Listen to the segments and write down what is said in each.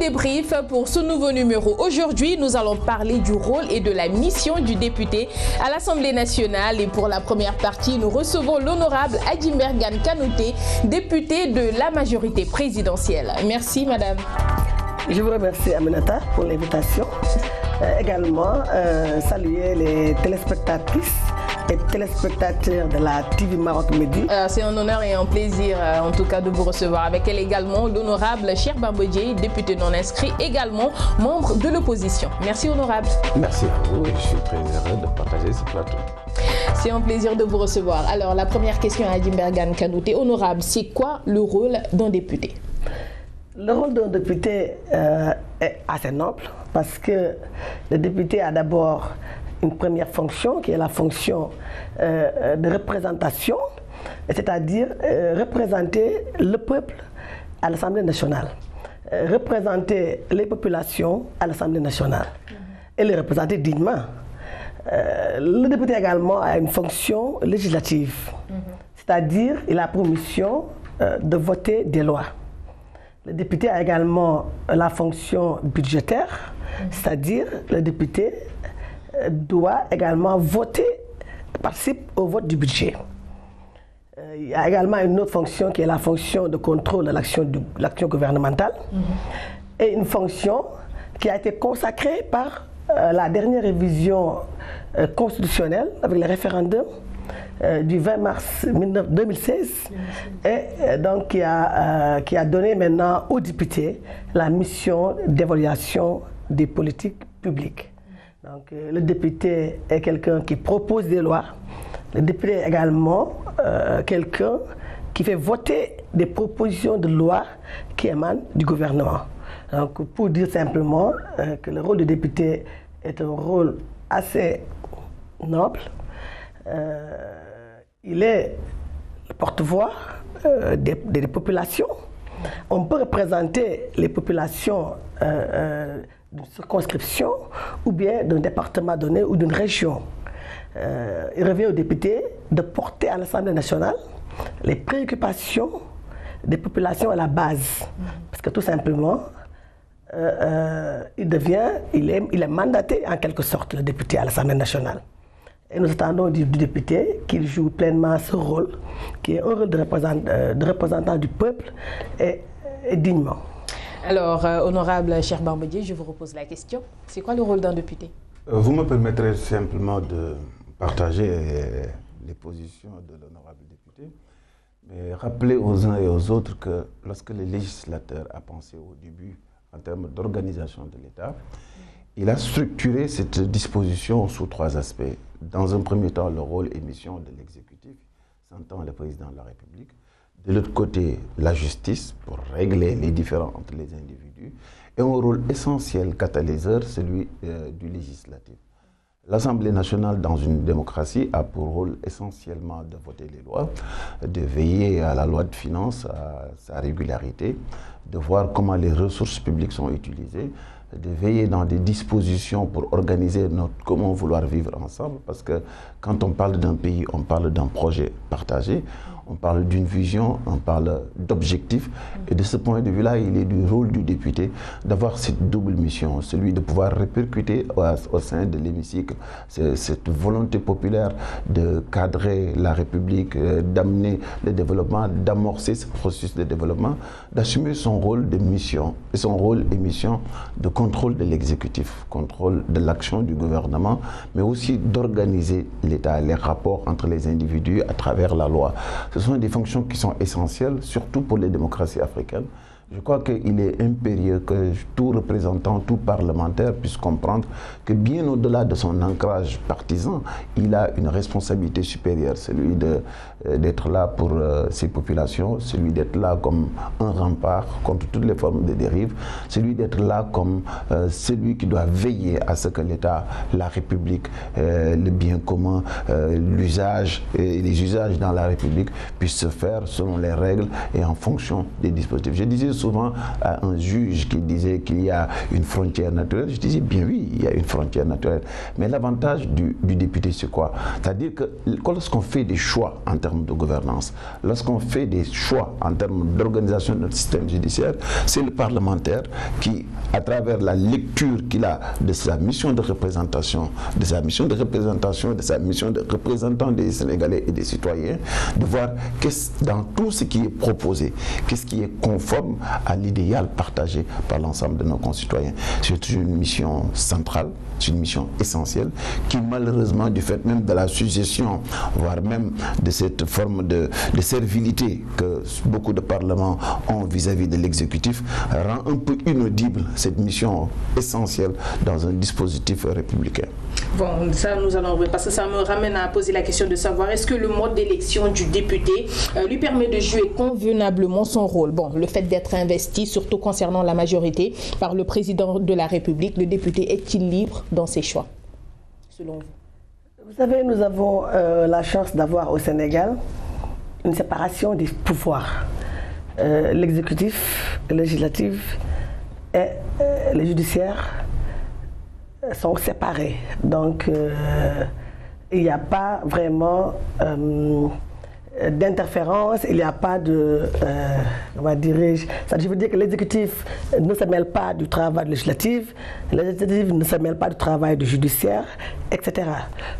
débrief pour ce nouveau numéro. Aujourd'hui, nous allons parler du rôle et de la mission du député à l'Assemblée nationale. Et pour la première partie, nous recevons l'honorable Adji Mbergane Kanouté, député de la majorité présidentielle. Merci, madame. Je vous remercie, Aminata, pour l'invitation. Également, saluer les téléspectatrices et téléspectateurs de la TV Maroc Midi. C'est un honneur et un plaisir en tout cas de vous recevoir. Avec elle également l'honorable Cheikh Bamba Dièye, député non inscrit, également membre de l'opposition. Merci honorable. Merci à vous, je suis très heureux de partager ce plateau. C'est un plaisir de vous recevoir. Alors la première question à Adji Mbergane Kanouté, honorable, c'est quoi le rôle d'un député? Le rôle d'un député est assez noble parce que le député a d'abord une première fonction qui est la fonction de représentation, c'est-à-dire représenter le peuple à l'Assemblée nationale, représenter les populations à l'Assemblée nationale et les représenter dignement. Le député également a une fonction législative, c'est-à-dire il a pour mission de voter des lois. Le député a également la fonction budgétaire, c'est-à-dire le député doit également voter, participe au vote du budget. Il y a également une autre fonction qui est la fonction de contrôle de l'action gouvernementale et une fonction qui a été consacrée par la dernière révision constitutionnelle avec le référendum du 20 mars 2016 et donc qui a donné maintenant aux députés la mission d'évaluation des politiques publiques. Donc le député est quelqu'un qui propose des lois, le député est également quelqu'un qui fait voter des propositions de loi qui émanent du gouvernement. Donc pour dire simplement que le rôle du député est un rôle assez noble. Il est le porte-voix des populations. On peut représenter les populations d'une circonscription ou bien d'un département donné ou d'une région. Il revient au député de porter à l'Assemblée nationale les préoccupations des populations à la base. Parce que tout simplement, il est mandaté en quelque sorte, le député à l'Assemblée nationale. Et nous attendons du député qu'il joue pleinement ce rôle, qui est un rôle de représentant du peuple et dignement. Alors, honorable Cheikh Bamba Dièye, je vous repose la question. C'est quoi le rôle d'un député? Vous me permettrez simplement de partager les positions de l'honorable député, mais rappeler aux uns et aux autres que lorsque le législateur a pensé au début en termes d'organisation de l'État, il a structuré cette disposition sous trois aspects. Dans un premier temps, le rôle et mission de l'exécutif, s'entend le président de la République. De l'autre côté, la justice pour régler les différends entre les individus. Et un rôle essentiel catalyseur, celui du législatif. L'Assemblée nationale, dans une démocratie, a pour rôle essentiellement de voter les lois, de veiller à la loi de finances, à sa régularité, de voir comment les ressources publiques sont utilisées, de veiller dans des dispositions pour organiser comment vouloir vivre ensemble, parce que quand on parle d'un pays, on parle d'un projet partagé, on parle d'une vision, on parle d'objectifs. Et de ce point de vue-là, il est du rôle du député d'avoir cette double mission, celui de pouvoir répercuter au sein de l'hémicycle cette volonté populaire de cadrer la République, d'amener le développement, d'amorcer ce processus de développement, d'assumer son rôle de mission et son rôle et mission de contrôle de l'exécutif, contrôle de l'action du gouvernement, mais aussi d'organiser l'État, les rapports entre les individus à travers la loi. Ce sont des fonctions qui sont essentielles, surtout pour les démocraties africaines. Je crois qu'il est impérieux que tout représentant, tout parlementaire puisse comprendre que bien au-delà de son ancrage partisan, il a une responsabilité supérieure, celui d'être là pour ses populations, celui d'être là comme un rempart contre toutes les formes de dérive, celui d'être là comme celui qui doit veiller à ce que l'État, la République, le bien commun, l'usage et les usages dans la République puissent se faire selon les règles et en fonction des dispositifs. Je disais souvent à un juge qui disait qu'il y a une frontière naturelle. Je disais, bien oui, il y a une frontière naturelle. Mais l'avantage du député, c'est quoi? C'est-à-dire que lorsqu'on fait des choix en termes de gouvernance, lorsqu'on fait des choix en termes d'organisation de notre système judiciaire, c'est le parlementaire qui, à travers la lecture qu'il a de sa mission de représentation, de sa mission de représentant des Sénégalais et des citoyens, de voir dans tout ce qui est proposé, qu'est-ce qui est conforme à l'idéal partagé par l'ensemble de nos concitoyens. C'est une mission centrale, c'est une mission essentielle qui malheureusement, du fait même de la suggestion, voire même de cette forme de servilité que beaucoup de parlements ont vis-à-vis de l'exécutif, rend un peu inaudible cette mission essentielle dans un dispositif républicain. Bon, ça nous allons, parce que ça me ramène à poser la question de savoir est-ce que le mode d'élection du député lui permet de jouer convenablement son rôle. Bon, le fait d'être investi, surtout concernant la majorité, par le président de la République, le député est-il libre dans ses choix, selon vous? Vous savez, nous avons la chance d'avoir au Sénégal une séparation des pouvoirs. L'exécutif, le législatif et le judiciaire sont séparés. Donc, il n'y a pas vraiment d'interférence, il n'y a pas de... comment dirais-je? Je veux dire que l'exécutif ne se mêle pas du travail législatif, l'exécutif ne se mêle pas du travail du judiciaire, etc.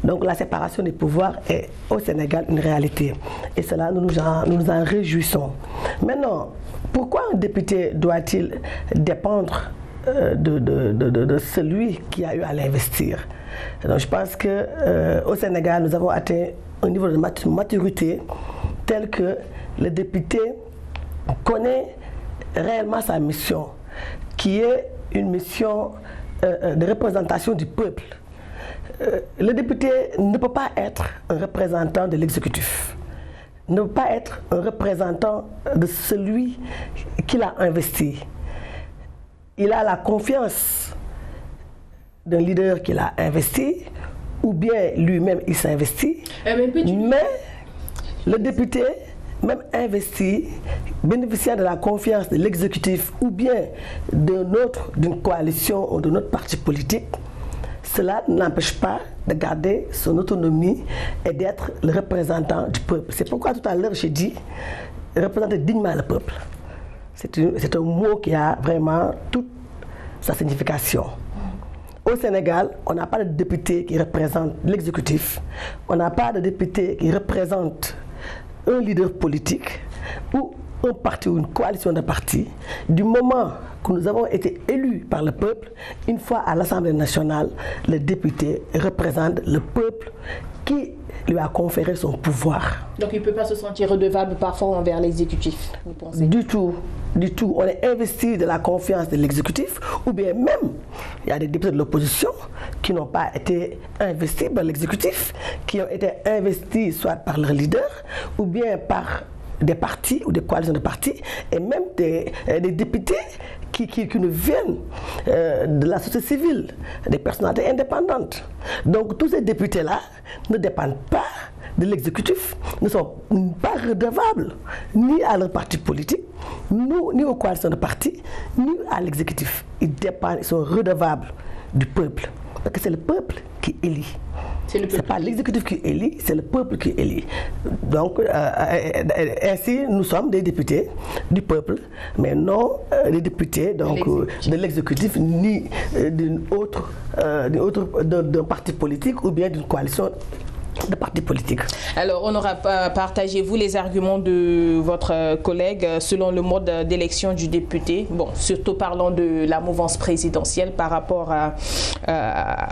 Donc la séparation des pouvoirs est au Sénégal une réalité. Et cela, nous nous en réjouissons. Maintenant, pourquoi un député doit-il dépendre de celui qui a eu à l'investir? Donc je pense qu'au Sénégal, nous avons atteint un niveau de maturité tel que le député connaît réellement sa mission, qui est une mission de représentation du peuple. Le député ne peut pas être un représentant de l'exécutif, ne peut pas être un représentant de celui qui l'a investi. Il a la confiance d'un leader qu'il a investi, ou bien lui-même il s'investit, mais le député, même investi, bénéficiant de la confiance de l'exécutif ou bien d'une coalition ou de notre parti politique, cela n'empêche pas de garder son autonomie et d'être le représentant du peuple. C'est pourquoi tout à l'heure j'ai dit représenter dignement le peuple. C'est un mot qui a vraiment toute sa signification. Au Sénégal, on n'a pas de député qui représente l'exécutif, on n'a pas de député qui représente un leader politique ou un parti ou une coalition de partis. Du moment que nous avons été élus par le peuple, une fois à l'Assemblée nationale, le député représente le peuple qui lui a conféré son pouvoir. Donc il ne peut pas se sentir redevable parfois envers l'exécutif, vous pensez? Du tout. On est investi de la confiance de l'exécutif, ou bien même, il y a des députés de l'opposition qui n'ont pas été investis par l'exécutif, qui ont été investis soit par leur leader, ou bien par des partis ou des coalitions de partis, et même des députés qui nous viennent de la société civile, des personnalités indépendantes. Donc tous ces députés-là ne dépendent pas de l'exécutif, ne sont pas redevables ni à leur parti politique, ni aux coalitions de partis, ni à l'exécutif. Ils sont redevables du peuple, parce que c'est le peuple qui élit. Ce n'est pas l'exécutif qui élit, c'est le peuple qui élit. Donc, ainsi, nous sommes des députés du peuple, mais non des députés de l'exécutif, ni d'un parti politique ou bien d'une coalition de partis politiques. Alors, on aura partagé, vous, les arguments de votre collègue selon le mode d'élection du député. Bon, surtout parlant de la mouvance présidentielle par rapport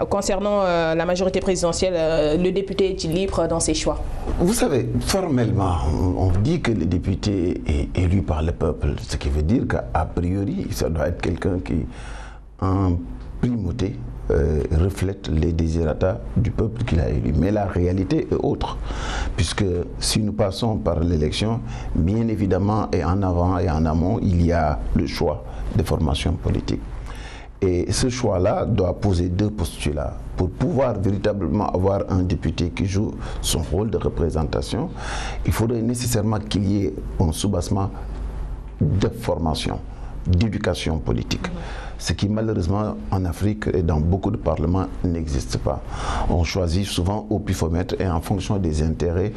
concernant la majorité présidentielle, le député est-il libre dans ses choix? Vous savez, formellement, on dit que le député est élu par le peuple, ce qui veut dire qu'a priori, ça doit être quelqu'un qui, en primauté, reflète les désirata du peuple qu'il a élu. Mais la réalité est autre, puisque si nous passons par l'élection, bien évidemment, et en avant et en amont, il y a le choix de formation politique. Et ce choix-là doit poser deux postulats. Pour pouvoir véritablement avoir un député qui joue son rôle de représentation, il faudrait nécessairement qu'il y ait un soubassement de formation, d'éducation politique. Ce qui malheureusement en Afrique et dans beaucoup de parlements n'existe pas. On choisit souvent au pifomètre et en fonction des intérêts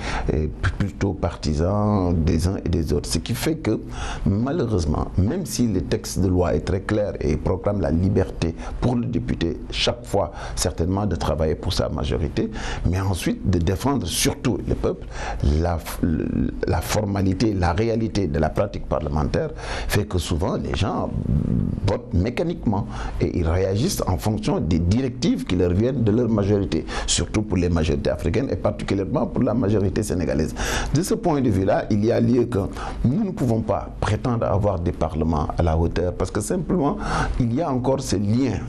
plutôt partisans des uns et des autres. Ce qui fait que malheureusement, même si le texte de loi est très clair et proclame la liberté pour le député chaque fois certainement de travailler pour sa majorité, mais ensuite de défendre surtout le peuple, la formalité, la réalité de la pratique parlementaire fait que souvent les gens votent mécaniquement et ils réagissent en fonction des directives qui leur viennent de leur majorité, surtout pour les majorités africaines et particulièrement pour la majorité sénégalaise. De ce point de vue-là, il y a lieu que nous ne pouvons pas prétendre avoir des parlements à la hauteur parce que simplement, il y a encore ce lien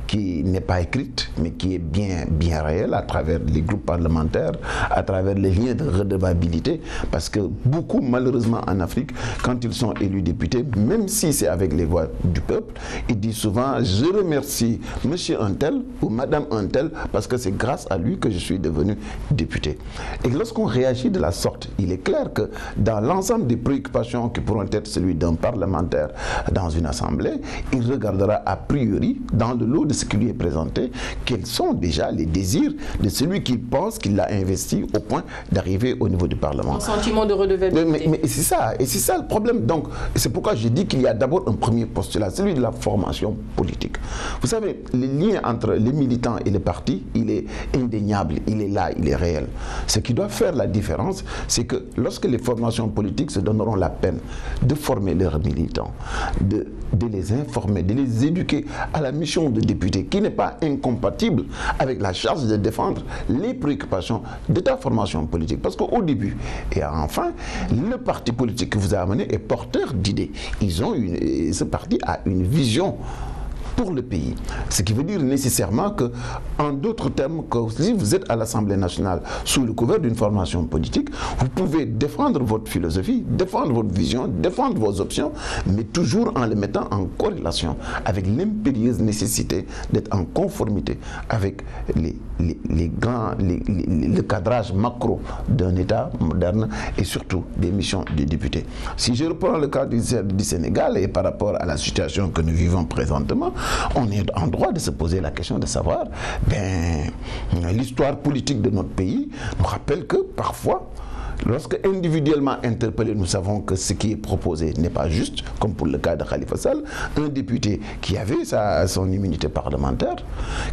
qui n'est pas écrit, mais qui est bien réel à travers les groupes parlementaires, à travers les liens de redevabilité, parce que beaucoup, malheureusement en Afrique, quand ils sont élus députés, même si c'est avec les voix du peuple, il dit souvent je remercie monsieur Untel ou madame Untel parce que c'est grâce à lui que je suis devenu député. Et lorsqu'on réagit de la sorte, il est clair que dans l'ensemble des préoccupations qui pourront être celui d'un parlementaire dans une assemblée, il regardera a priori dans le lot de ce qui lui est présenté quels sont déjà les désirs de celui qui pense qu'il l'a investi au point d'arriver au niveau du Parlement. Un sentiment de redevabilité. Mais c'est ça, et c'est ça le problème. Donc c'est pourquoi je dis qu'il y a d'abord un premier postulat, celui de la formation politique. Vous savez, le lien entre les militants et les partis, il est indéniable, il est là, il est réel. Ce qui doit faire la différence, c'est que lorsque les formations politiques se donneront la peine de former leurs militants, de les informer, de les éduquer à la mission de député, qui n'est pas incompatible avec la charge de défendre les préoccupations de ta formation politique. Parce qu'au début, et enfin, le parti politique que vous avez amené est porteur d'idées. Ce parti a une vision pour le pays. Ce qui veut dire nécessairement que, en d'autres termes, que si vous êtes à l'Assemblée nationale sous le couvert d'une formation politique, vous pouvez défendre votre philosophie, défendre votre vision, défendre vos options, mais toujours en les mettant en corrélation avec l'impérieuse nécessité d'être en conformité avec le cadrage macro d'un État moderne et surtout des missions des députés. Si je reprends le cas du Sénégal et par rapport à la situation que nous vivons présentement, on est en droit de se poser la question de savoir, l'histoire politique de notre pays nous rappelle que parfois, lorsque individuellement interpellé, nous savons que ce qui est proposé n'est pas juste, comme pour le cas de Khalifa Sall, un député qui avait son immunité parlementaire,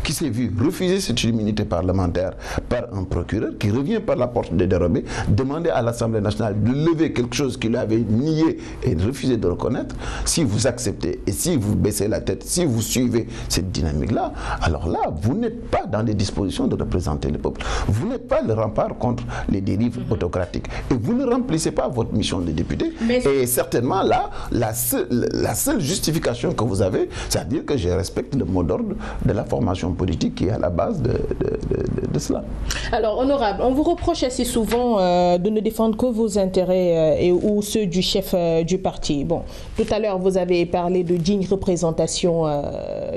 qui s'est vu refuser cette immunité parlementaire par un procureur, qui revient par la porte de dérobée, demander à l'Assemblée nationale de lever quelque chose qu'il avait nié et refusé de reconnaître. Si vous acceptez et si vous baissez la tête, si vous suivez cette dynamique-là, alors là, vous n'êtes pas dans les dispositions de représenter le peuple. Vous n'êtes pas le rempart contre les dérives autocratiques. Et vous ne remplissez pas votre mission de député. Et certainement là, la seule justification que vous avez, c'est-à-dire que je respecte le mot d'ordre de la formation politique qui est à la base de cela. Alors, honorable, on vous reproche assez souvent de ne défendre que vos intérêts ou ceux du chef du parti. Bon, tout à l'heure, vous avez parlé de digne représentation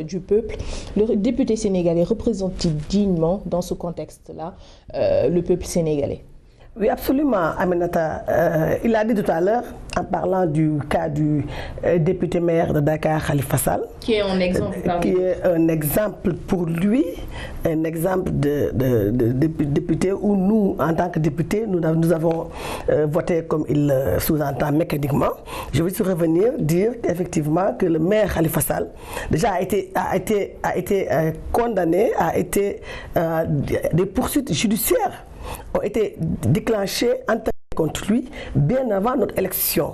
du peuple. Le député sénégalais représente-t-il dignement, dans ce contexte-là, le peuple sénégalais? Oui, absolument, Aminata. Il a dit tout à l'heure, en parlant du cas du député maire de Dakar, Khalifa Sall, qui est un exemple, qui est un exemple pour lui, un exemple de député où nous, en tant que députés, nous avons voté comme il sous-entend mécaniquement. Je veux revenir dire effectivement que le maire Khalifa Sall déjà a été condamné, des poursuites judiciaires ont été déclenchées contre lui bien avant notre élection.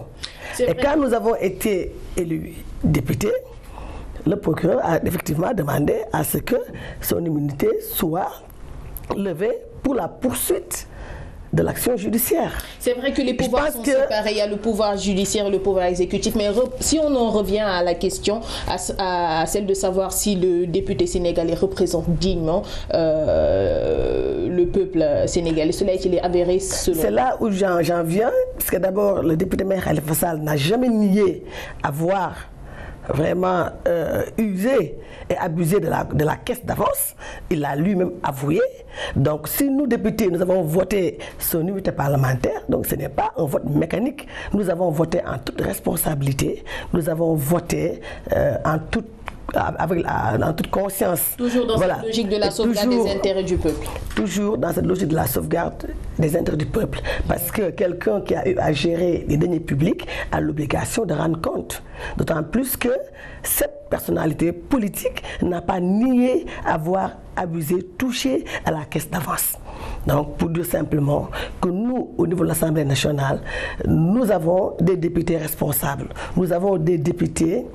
Et quand nous avons été élus députés, le procureur a effectivement demandé à ce que son immunité soit levée pour la poursuite de l'action judiciaire. C'est vrai que les pouvoirs sont séparés, il y a le pouvoir judiciaire et le pouvoir exécutif, mais si on en revient à la question, à celle de savoir si le député sénégalais représente dignement le peuple sénégalais, cela est-il avéré selon... C'est là où j'en viens, parce que d'abord, le député maire Khalifa Sall n'a jamais nié avoir vraiment usé et abusé de la caisse d'avance. Il l'a lui-même avoué. Donc si nous, députés, nous avons voté son unité parlementaire, donc ce n'est pas un vote mécanique, nous avons voté en toute responsabilité, nous avons voté en toute conscience. Toujours dans cette logique de la sauvegarde des intérêts du peuple. Toujours dans cette logique de la sauvegarde des intérêts du peuple. Parce que quelqu'un qui a eu à gérer les deniers publics a l'obligation de rendre compte. D'autant plus que cette personnalité politique n'a pas nié avoir abusé, touché à la caisse d'avance. Donc, pour dire simplement que nous, au niveau de l'Assemblée nationale, nous avons des députés responsables. Nous avons des députés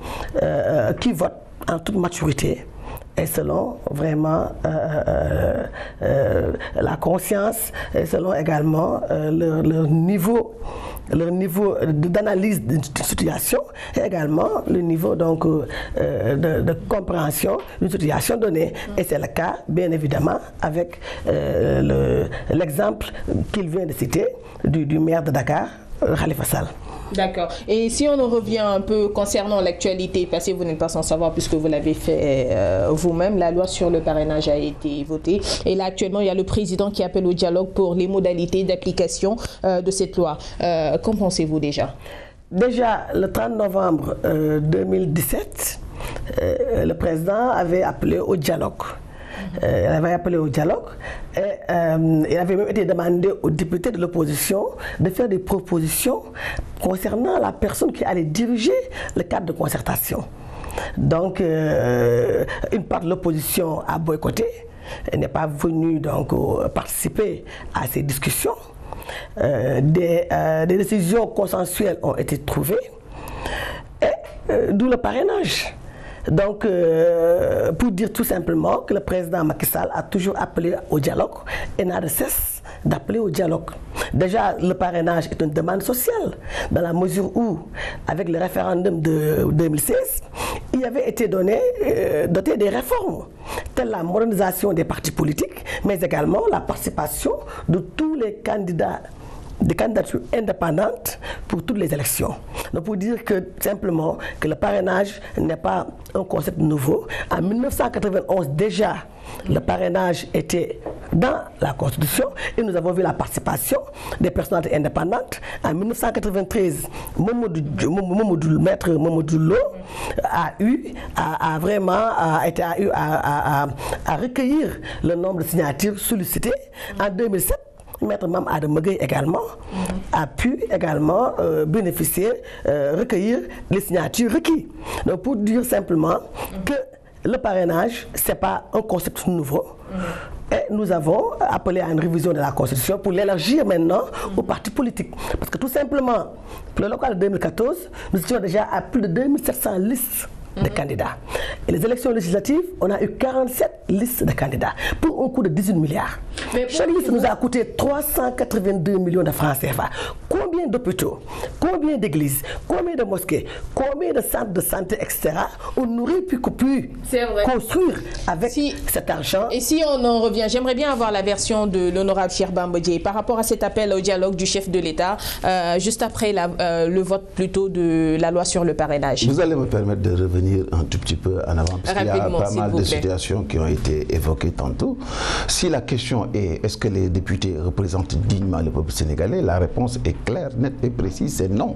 qui votent en toute maturité et selon vraiment la conscience et selon également leur niveau d'analyse d'une situation et également le niveau donc, de compréhension d'une situation donnée. Et c'est le cas, bien évidemment, avec l'exemple qu'il vient de citer du maire de Dakar, Khalifa Sall. D'accord. Et si on en revient un peu concernant l'actualité, parce que vous n'êtes pas sans savoir puisque vous l'avez fait vous-même, la loi sur le parrainage a été votée. Et là, actuellement, il y a le président qui appelle au dialogue pour les modalités d'application de cette loi. Qu'en pensez-vous déjà? Déjà, le 30 novembre 2017, le président avait appelé au dialogue. Il avait appelé au dialogue et il avait même été demandé aux députés de l'opposition de faire des propositions concernant la personne qui allait diriger le cadre de concertation. Donc, une part de l'opposition a boycotté, elle n'est pas venue donc participer à ces discussions. Des décisions consensuelles ont été trouvées, et d'où le parrainage. Donc, pour dire tout simplement que le président Macky Sall a toujours appelé au dialogue et n'a de cesse d'appeler au dialogue. Déjà, le parrainage est une demande sociale, dans la mesure où, avec le référendum de 2016, il avait été doté des réformes, telles la modernisation des partis politiques, mais également la participation de tous les candidats, des candidatures indépendantes pour toutes les élections. Donc pour dire que simplement que le parrainage n'est pas un concept nouveau. En 1991 déjà, le parrainage était dans la Constitution et nous avons vu la participation des personnalités indépendantes. En 1993, Maître Mamadou Lo a recueillir le nombre de signatures sollicitées. En 2007, Maître Mame Adama Gueye également a pu également bénéficier, recueillir les signatures requises. Donc pour dire simplement que le parrainage, ce n'est pas un concept nouveau. Et nous avons appelé à une révision de la Constitution pour l'élargir maintenant aux partis politiques. Parce que tout simplement, pour le local de 2014, nous étions déjà à plus de 2700 listes de candidats. Et les élections législatives, on a eu 47 listes de candidats pour un coût de 18 milliards. Chaque liste nous a coûté 382 millions de francs CFA. Combien d'hôpitaux, combien d'églises, combien de mosquées, combien de centres de santé, etc. on aurait pu construire avec cet argent. Et si on en revient, j'aimerais bien avoir la version de l'honorable Cheikh Bamba Dièye par rapport à cet appel au dialogue du chef de l'État, juste après le vote plutôt de la loi sur le parrainage. Vous allez me permettre de revenir un tout petit peu en avant, parce qu'il y a pas mal de situations qui ont été évoquées tantôt. Si la question est, est-ce que les députés représentent dignement le peuple sénégalais, la réponse est claire, nette et précise, c'est non.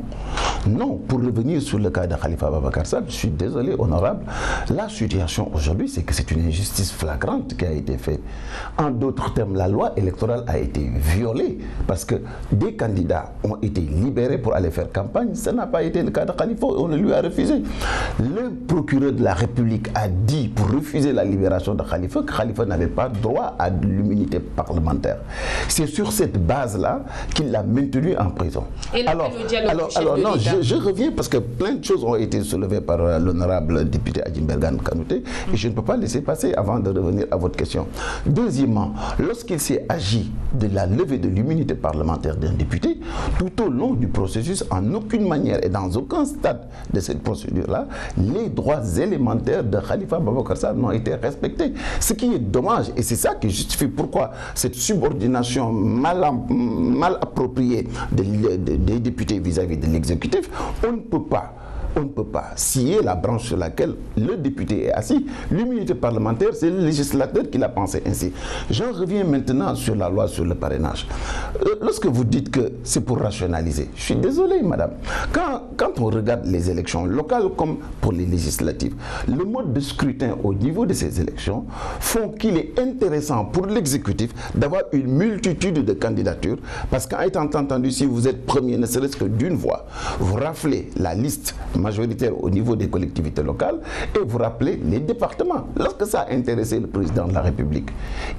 Non. Pour revenir sur le cas de Khalifa Ababacar Sall, je suis désolé, honorable, la situation aujourd'hui, c'est que c'est une injustice flagrante qui a été faite. En d'autres termes, la loi électorale a été violée, parce que des candidats ont été libérés pour aller faire campagne. Ça n'a pas été le cas de Khalifa, on le lui a refusé. Le procureur de la République a dit, pour refuser la libération de Khalifa, que Khalifa n'avait pas droit à l'immunité parlementaire. C'est sur cette base-là qu'il l'a maintenu en prison. Et alors non, je reviens parce que plein de choses ont été soulevées par l'honorable député Adjimbergane Kanouté et je ne peux pas laisser passer avant de revenir à votre question. Deuxièmement, lorsqu'il s'est agi de la levée de l'immunité parlementaire d'un député, tout au long du processus, en aucune manière et dans aucun stade de cette procédure-là, les droits élémentaires de Khalifa Ababacar Sall n'ont été respectés. Ce qui est dommage, et c'est ça qui justifie pourquoi cette subordination mal appropriée des députés vis-à-vis de l'exécutif, on ne peut pas on ne peut pas scier la branche sur laquelle le député est assis. L'immunité parlementaire, c'est le législateur qui l'a pensé ainsi. J'en reviens maintenant sur la loi sur le parrainage. Lorsque vous dites que c'est pour rationaliser, je suis désolé, madame. Quand on regarde les élections locales comme pour les législatives, le mode de scrutin au niveau de ces élections font qu'il est intéressant pour l'exécutif d'avoir une multitude de candidatures, parce qu'en étant entendu, si vous êtes premier, ne serait-ce que d'une voix, vous raflez la liste majoritaire au niveau des collectivités locales et vous rappelez les départements. Lorsque ça a intéressé le président de la République,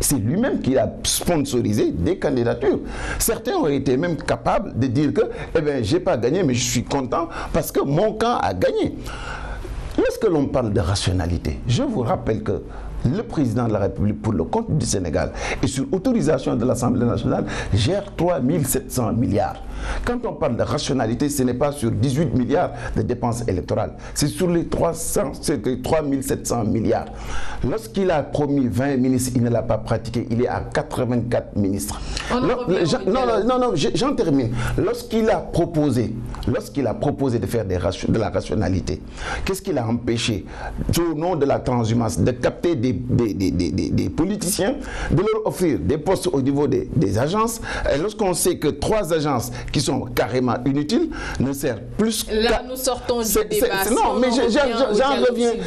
c'est lui-même qui a sponsorisé des candidatures. Certains ont été même capables de dire que eh bien, j'ai pas gagné, mais je suis content parce que mon camp a gagné. Lorsque l'on parle de rationalité, je vous rappelle que le président de la République, pour le compte du Sénégal et sur autorisation de l'Assemblée nationale, gère 3 700 milliards. Quand on parle de rationalité, ce n'est pas sur 18 milliards de dépenses électorales, c'est sur les 3 700 milliards. Lorsqu'il a promis 20 ministres, il ne l'a pas pratiqué, il est à 84 ministres. J'en termine. Lorsqu'il a proposé de faire de la rationalité, qu'est-ce qu'il a empêché, au nom de la transhumance, de capter des politiciens, de leur offrir des postes au niveau des agences, et lorsqu'on sait que 3 agences qui sont carrément inutiles ne servent plus Là, nous sortons du débat. Non, mais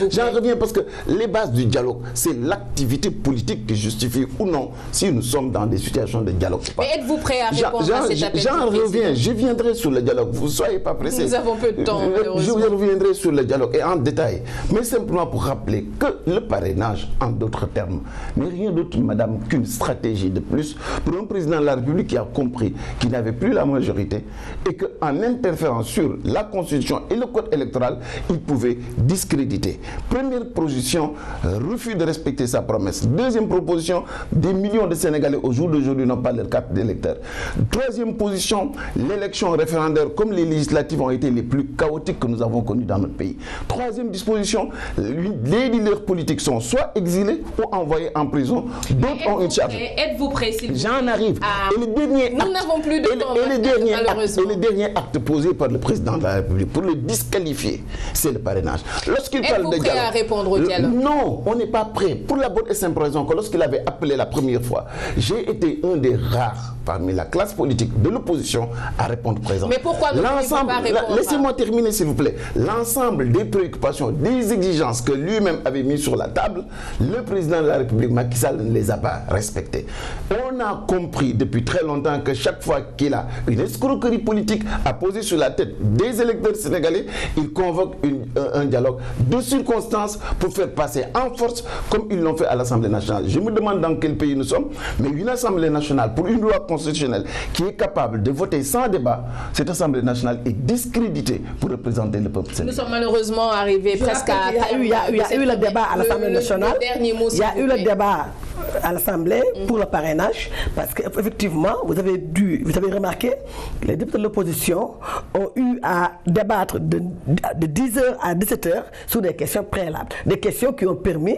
j'en reviens parce que les bases du dialogue, c'est l'activité politique qui justifie ou non si nous sommes dans des situations de dialogue. Mais êtes-vous prêt à répondre à cet appel? J'en reviens, je viendrai sur le dialogue, vous ne soyez pas pressés. Nous avons peu de temps, je reviendrai sur le dialogue et en détail, mais simplement pour rappeler que le parrainage, en d'autres termes, n'est rien d'autre, madame, qu'une stratégie de plus pour un président de la République qui a compris qu'il n'avait plus la majorité et qu'en interférant sur la Constitution et le code électoral, il pouvait discréditer. Première position, refus de respecter sa promesse. Deuxième proposition, des millions de Sénégalais au jour d'aujourd'hui n'ont pas leur carte d'électeur. Troisième position, l'élection référendaire comme les législatives ont été les plus chaotiques que nous avons connues dans notre pays. Troisième disposition, les leaders politiques sont soit exilés ou envoyés en prison. D'autres ont une charge. Êtes-vous prêt, s'il vous plaît? J'en arrive. Et le dernier nous n'avons plus de temps. Et le dernier acte posé par le président de la République pour le disqualifier, c'est le parrainage. Lorsqu'il parle de dialogue, prêt à répondre au dialogue? Non, on n'est pas prêt. Pour la bonne et simple raison que lorsqu'il avait appelé la première fois, j'ai été un des rares parmi la classe politique de l'opposition à répondre présent. Mais pourquoi ne pouvez-vous pas répondre? Laissez-moi terminer, s'il vous plaît. L'ensemble des préoccupations, des exigences que lui-même avait mis sur la table, le président de la République, Macky Sall, ne les a pas respectées. On a compris depuis très longtemps que chaque fois qu'il a une escroquerie politique à poser sur la tête des électeurs sénégalais, il convoque un dialogue de circonstances pour faire passer en force comme ils l'ont fait à l'Assemblée nationale. Je me demande dans quel pays nous sommes, mais une Assemblée nationale pour une loi constitutionnelle qui est capable de voter sans débat, cette Assemblée nationale est discréditée pour représenter le peuple sénégalais. Nous sommes malheureusement arrivés presque à... Il y a eu le débat à l'Assemblée nationale. Il y a eu le débat à l'Assemblée pour le parrainage, parce qu'effectivement, vous avez remarqué, les députés de l'opposition ont eu à débattre de 10h à 17h sur des questions préalables, des questions qui ont permis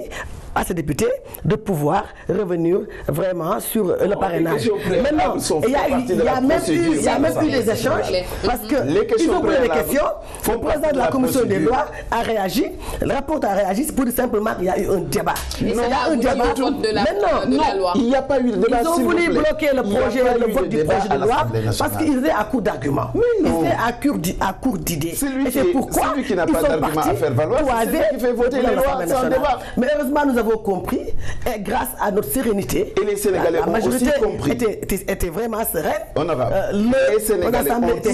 à ces députés de pouvoir revenir vraiment sur le parrainage. Maintenant, il y a même eu des échanges, parce que ils ont posé des questions, le président de la commission des lois a réagi, le rapporteur a réagi pour dire simplement qu'il y a eu un débat. Il y a un débat non, il n'y a pas eu de débat. Ils ont voulu bloquer le vote du projet de loi parce qu'ils étaient à court d'arguments. Ils étaient à court d'idées. Et c'est pourquoi celui qui n'a pas d'argument à faire valoir, c'est celui qui fait voter les lois sans débat. Mais heureusement, nous avons compris, et grâce à notre sérénité, et les Sénégalais la majorité ont aussi compris. était vraiment sereine. Les Sénégalais ont compris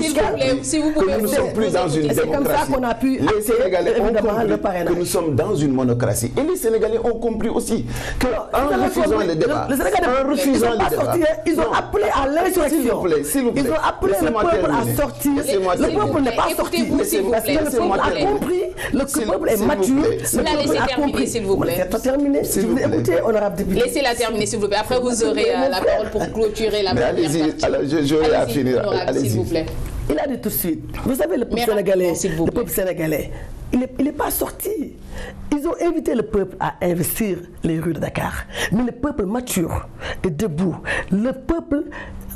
que nous ne sommes plus dans une démocratie. C'est comme ça qu'on a pu les Sénégalais ont compris le parrainage. que nous sommes dans une monocratie. Et les Sénégalais ont compris aussi qu'en refusant le débat, ils ont appelé à l'insurrection. Ils ont appelé le peuple à sortir. Le peuple n'est pas sorti. Parce que le peuple a compris, le peuple est mature, le peuple a compris. S'il vous plaît. Terminer. Si vous écoutez, honorable député. Laissez-la terminer, s'il vous plaît. Après, vous aurez la parole pour clôturer la première partie. Allez-y, j'aurai à finir. S'il vous plaît. Il a dit tout de suite. Vous savez, le peuple sénégalais, il n'est pas sorti. Ils ont invité le peuple à investir les rues de Dakar. Mais le peuple mature est debout. Le peuple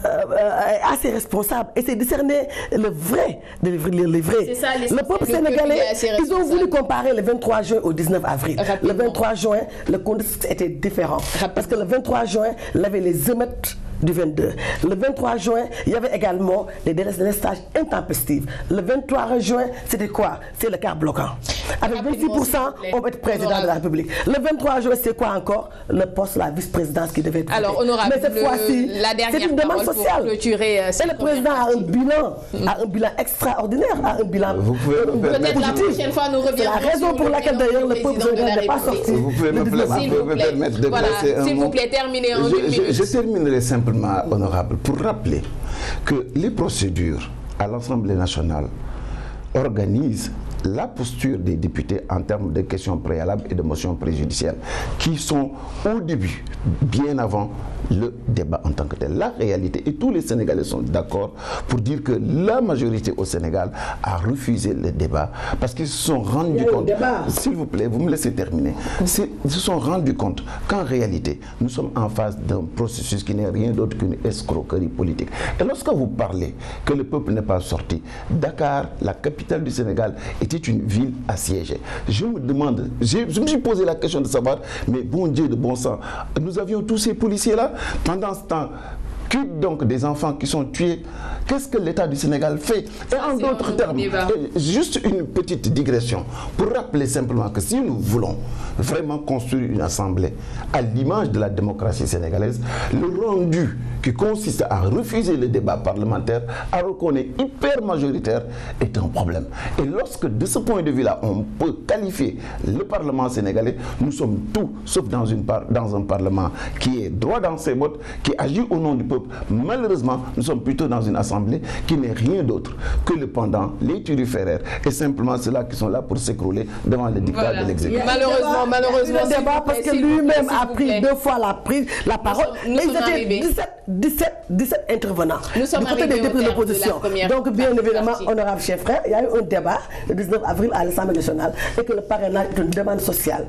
assez responsable et c'est discerner le vrai de les vrais. C'est ça, le peuple sénégalais, ils ont voulu comparer le 23 juin au 19 avril. Rapidement. Le 23 juin, le contexte était différent. Parce que le 23 juin, il y avait les émeutes du 22. Le 23 juin, il y avait également les délestages intempestifs. Le 23 juin, c'était quoi? C'est le quart bloquant. Avec 26%, on va être président de la République. Le 23 juin, c'est quoi encore? Le poste, la vice-présidence qui devait être Alors, honorable, mais cette fois-ci, c'est une demande sociale. Et le président a un bilan extraordinaire, a un bilan peut-être la prochaine fois, nous reviendrons. C'est la raison pour laquelle d'ailleurs le peuple n'est pas sorti. Vous pouvez me permettre de placer un mot. S'il vous plaît, terminez en 1 minute. Je terminerai simplement, honorable, pour rappeler que les procédures à l'Assemblée nationale organisent la posture des députés en termes de questions préalables et de motions préjudicielles qui sont au début, bien avant le débat en tant que tel. La réalité, et tous les Sénégalais sont d'accord pour dire que la majorité au Sénégal a refusé le débat parce qu'ils se sont rendus compte, s'il vous plaît, vous me laissez terminer, ils se sont rendus compte qu'en réalité, nous sommes en face d'un processus qui n'est rien d'autre qu'une escroquerie politique. Et lorsque vous parlez que le peuple n'est pas sorti, Dakar, la capitale du Sénégal, était une ville assiégée. Je me demande, je me suis posé la question de savoir, mais bon Dieu de bon sang, nous avions tous ces policiers-là, pendant ce temps, donc des enfants qui sont tués, qu'est-ce que l'État du Sénégal fait? Et en d'autres termes, juste une petite digression, pour rappeler simplement que si nous voulons vraiment construire une assemblée à l'image de la démocratie sénégalaise, le rendu qui consiste à refuser le débat parlementaire alors qu'on est hyper majoritaire est un problème. Et lorsque de ce point de vue-là, on peut qualifier le Parlement sénégalais, nous sommes tout sauf dans un Parlement qui est droit dans ses bottes, qui agit au nom du peuple. Malheureusement, nous sommes plutôt dans une assemblée qui n'est rien d'autre que le pendant, les turiféraires et simplement ceux-là qui sont là pour s'écrouler devant le dictat de l'exécutif. Malheureusement, le débat parce que lui-même a pris 2 fois la parole et ils étaient 17 intervenants du côté des députés de l'opposition. Donc bien évidemment, honorable chef frère, il y a eu un débat le 19 avril à l'Assemblée nationale et que le parrainage est une demande sociale.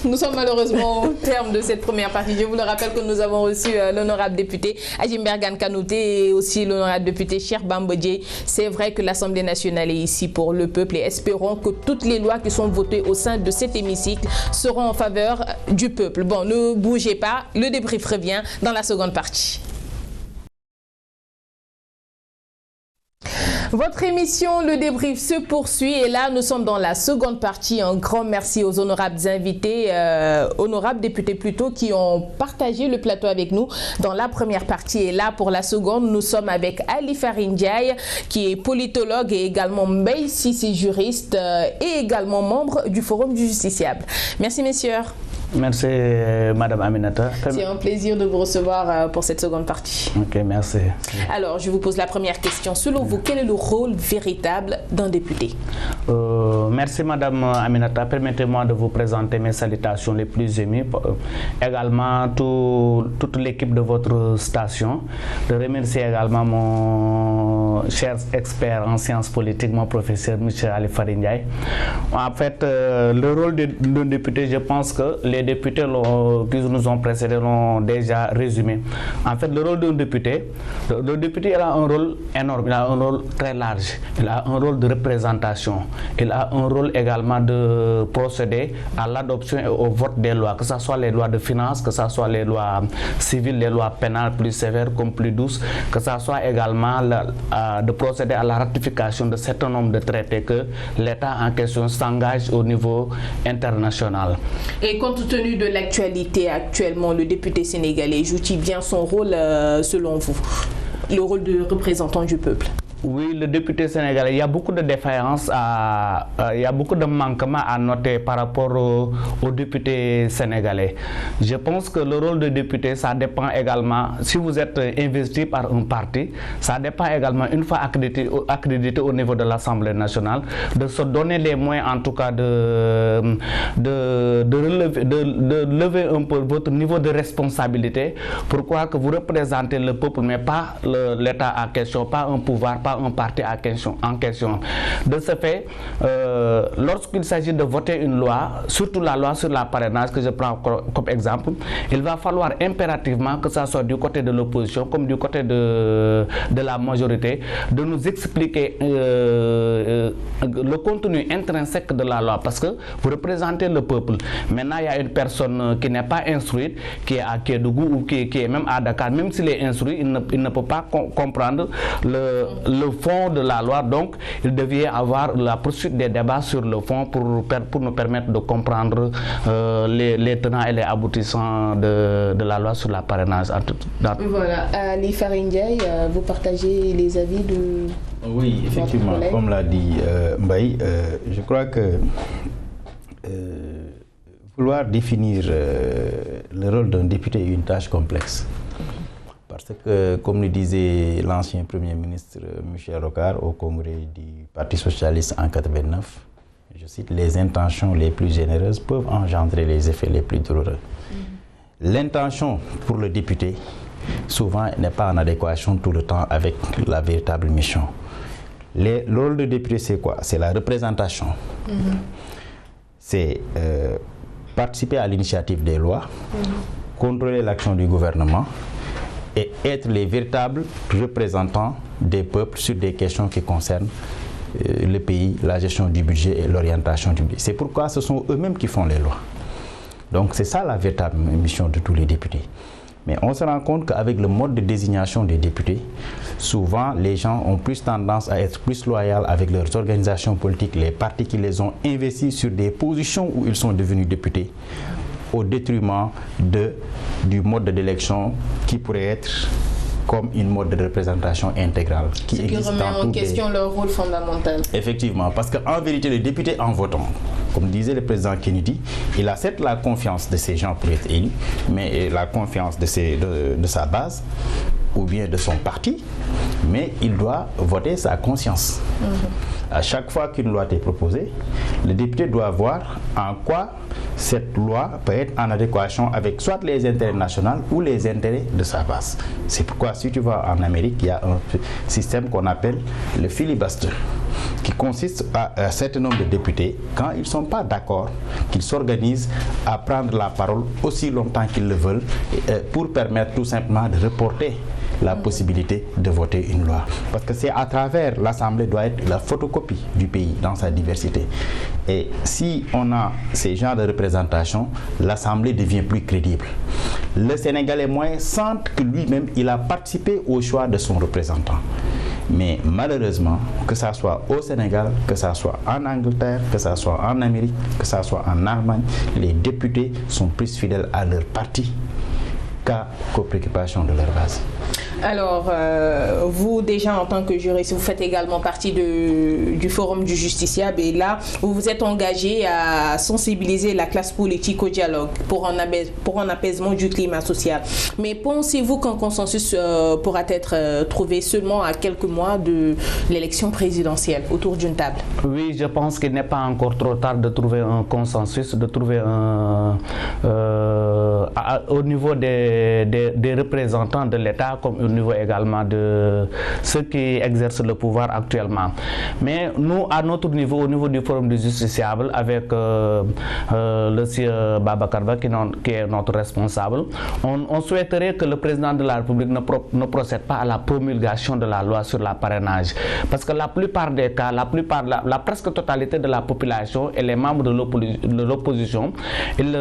Nous sommes malheureusement au terme de cette première partie. Je vous le rappelle que nous avons reçu l'honorable député Adji Mbergane Kanouté et aussi l'honorable député Cheikh Bamba Dièye. C'est vrai que l'Assemblée nationale est ici pour le peuple et espérons que toutes les lois qui sont votées au sein de cet hémicycle seront en faveur du peuple. Bon, ne bougez pas, le débrief revient dans la seconde partie. Votre émission, le débrief se poursuit et là nous sommes dans la seconde partie. Un grand merci aux honorables invités, honorables députés plutôt, qui ont partagé le plateau avec nous dans la première partie. Et là pour la seconde, nous sommes avec Ali Farindiaï qui est politologue et également Mbaye Cissé, juriste et également membre du Forum du Justiciable. Merci messieurs. Merci Madame Aminata. C'est un plaisir de vous recevoir pour cette seconde partie. Ok, merci. Alors, je vous pose la première question. Selon vous, quel est le rôle véritable d'un député? Merci Madame Aminata. Permettez-moi de vous présenter mes salutations les plus émues. Également toute l'équipe de votre station. De remercier également mon cher expert en sciences politiques, mon professeur M. Ali Farindiaï. En fait, le rôle d'un député, je pense que les députés qui nous ont précédés l'ont déjà résumé. En fait, le rôle d'un député, le député il a un rôle énorme, il a un rôle très large, il a un rôle de représentation, il a un rôle également de procéder à l'adoption et au vote des lois, que ce soit les lois de finances, que ce soit les lois civiles, les lois pénales plus sévères comme plus douces, que ce soit également de procéder à la ratification de certain nombre de traités que l'État en question s'engage au niveau international. Et compte tenu de l'actualité actuellement, le député sénégalais joue-t-il bien son rôle selon vous, le rôle de représentant du peuple? Oui, le député sénégalais, il y a beaucoup de défaillances, il y a beaucoup de manquements à noter par rapport aux députés sénégalais. Je pense que le rôle de député, ça dépend également, si vous êtes investi par un parti, ça dépend également, une fois accrédité au niveau de l'Assemblée nationale, de se donner les moyens en tout cas de lever un peu votre niveau de responsabilité. Pourquoi? Que vous représentez le peuple, mais pas l'État en question, pas un pouvoir, pas un parti en question. De ce fait, lorsqu'il s'agit de voter une loi, surtout la loi sur la parrainage que je prends comme exemple, il va falloir impérativement que ça soit du côté de l'opposition comme du côté de la majorité, de nous expliquer le contenu intrinsèque de la loi, parce que vous représentez le peuple. Maintenant, il y a une personne qui n'est pas instruite, qui est à Kédougou ou qui est même à Dakar, même s'il est instruit, il ne peut pas comprendre le fond de la loi. Donc, il devait avoir la poursuite des débats sur le fond pour nous permettre de comprendre les tenants et les aboutissants de la loi sur la parrainage. Voilà. Ali Farindiaï, vous partagez les avis de... Oui, effectivement, comme l'a dit Mbaye, je crois que vouloir définir le rôle d'un député est une tâche complexe. Parce que, comme le disait l'ancien Premier ministre Michel Rocard au congrès du Parti socialiste en 1989, je cite, les intentions les plus généreuses peuvent engendrer les effets les plus douloureux. L'intention pour le député, souvent, n'est pas en adéquation tout le temps avec la véritable mission. Le rôle de député, c'est quoi? C'est la représentation. C'est participer à l'initiative des lois, contrôler l'action du gouvernement et être les véritables représentants des peuples sur des questions qui concernent le pays, la gestion du budget et l'orientation du budget. C'est pourquoi ce sont eux-mêmes qui font les lois. Donc c'est ça la véritable mission de tous les députés. Mais on se rend compte qu'avec le mode de désignation des députés, souvent les gens ont plus tendance à être plus loyaux avec leurs organisations politiques, les partis qui les ont investis sur des positions où ils sont devenus députés, au détriment du mode d'élection qui pourrait être comme une mode de représentation intégrale qui existe remet en question leur rôle fondamental. Effectivement, parce qu'en vérité, le député en votant, comme disait le président Kennedy, il a certes la confiance de ces gens pour être élu, mais la confiance de sa base ou bien de son parti, mais il doit voter sa conscience. À chaque fois qu'une loi est proposée, le député doit voir en quoi cette loi peut être en adéquation avec soit les intérêts nationaux ou les intérêts de sa base. C'est pourquoi si tu vas en Amérique, il y a un système qu'on appelle le filibuster, qui consiste à un certain nombre de députés, quand ils ne sont pas d'accord, qu'ils s'organisent à prendre la parole aussi longtemps qu'ils le veulent pour permettre tout simplement de reporter la possibilité de voter une loi. Parce que c'est à travers l'Assemblée doit être la photocopie du pays dans sa diversité. Et si on a ces genres de représentation, l'Assemblée devient plus crédible. Le Sénégalais moyen sent que lui-même, il a participé au choix de son représentant. Mais malheureusement, que ça soit au Sénégal, que ça soit en Angleterre, que ça soit en Amérique, que ça soit en Allemagne, les députés sont plus fidèles à leur parti qu'aux préoccupations de leur base. Alors, vous déjà en tant que juriste, vous faites également partie du Forum du Justiciable et là, vous vous êtes engagé à sensibiliser la classe politique au dialogue pour un apaisement du climat social. Mais pensez-vous qu'un consensus pourra être trouvé seulement à quelques mois de l'élection présidentielle autour d'une table? Oui, je pense qu'il n'est pas encore trop tard de trouver un consensus, de trouver au niveau des représentants de l'État comme au niveau également de ceux qui exercent le pouvoir actuellement. Mais nous, à notre niveau, au niveau du Forum du Justiciable, avec le sieur Babacar Ba, qui est notre responsable, on souhaiterait que le président de la République ne procède pas à la promulgation de la loi sur la parrainage. Parce que la plupart des cas, la presque totalité de la population et les membres de l'opposition, ils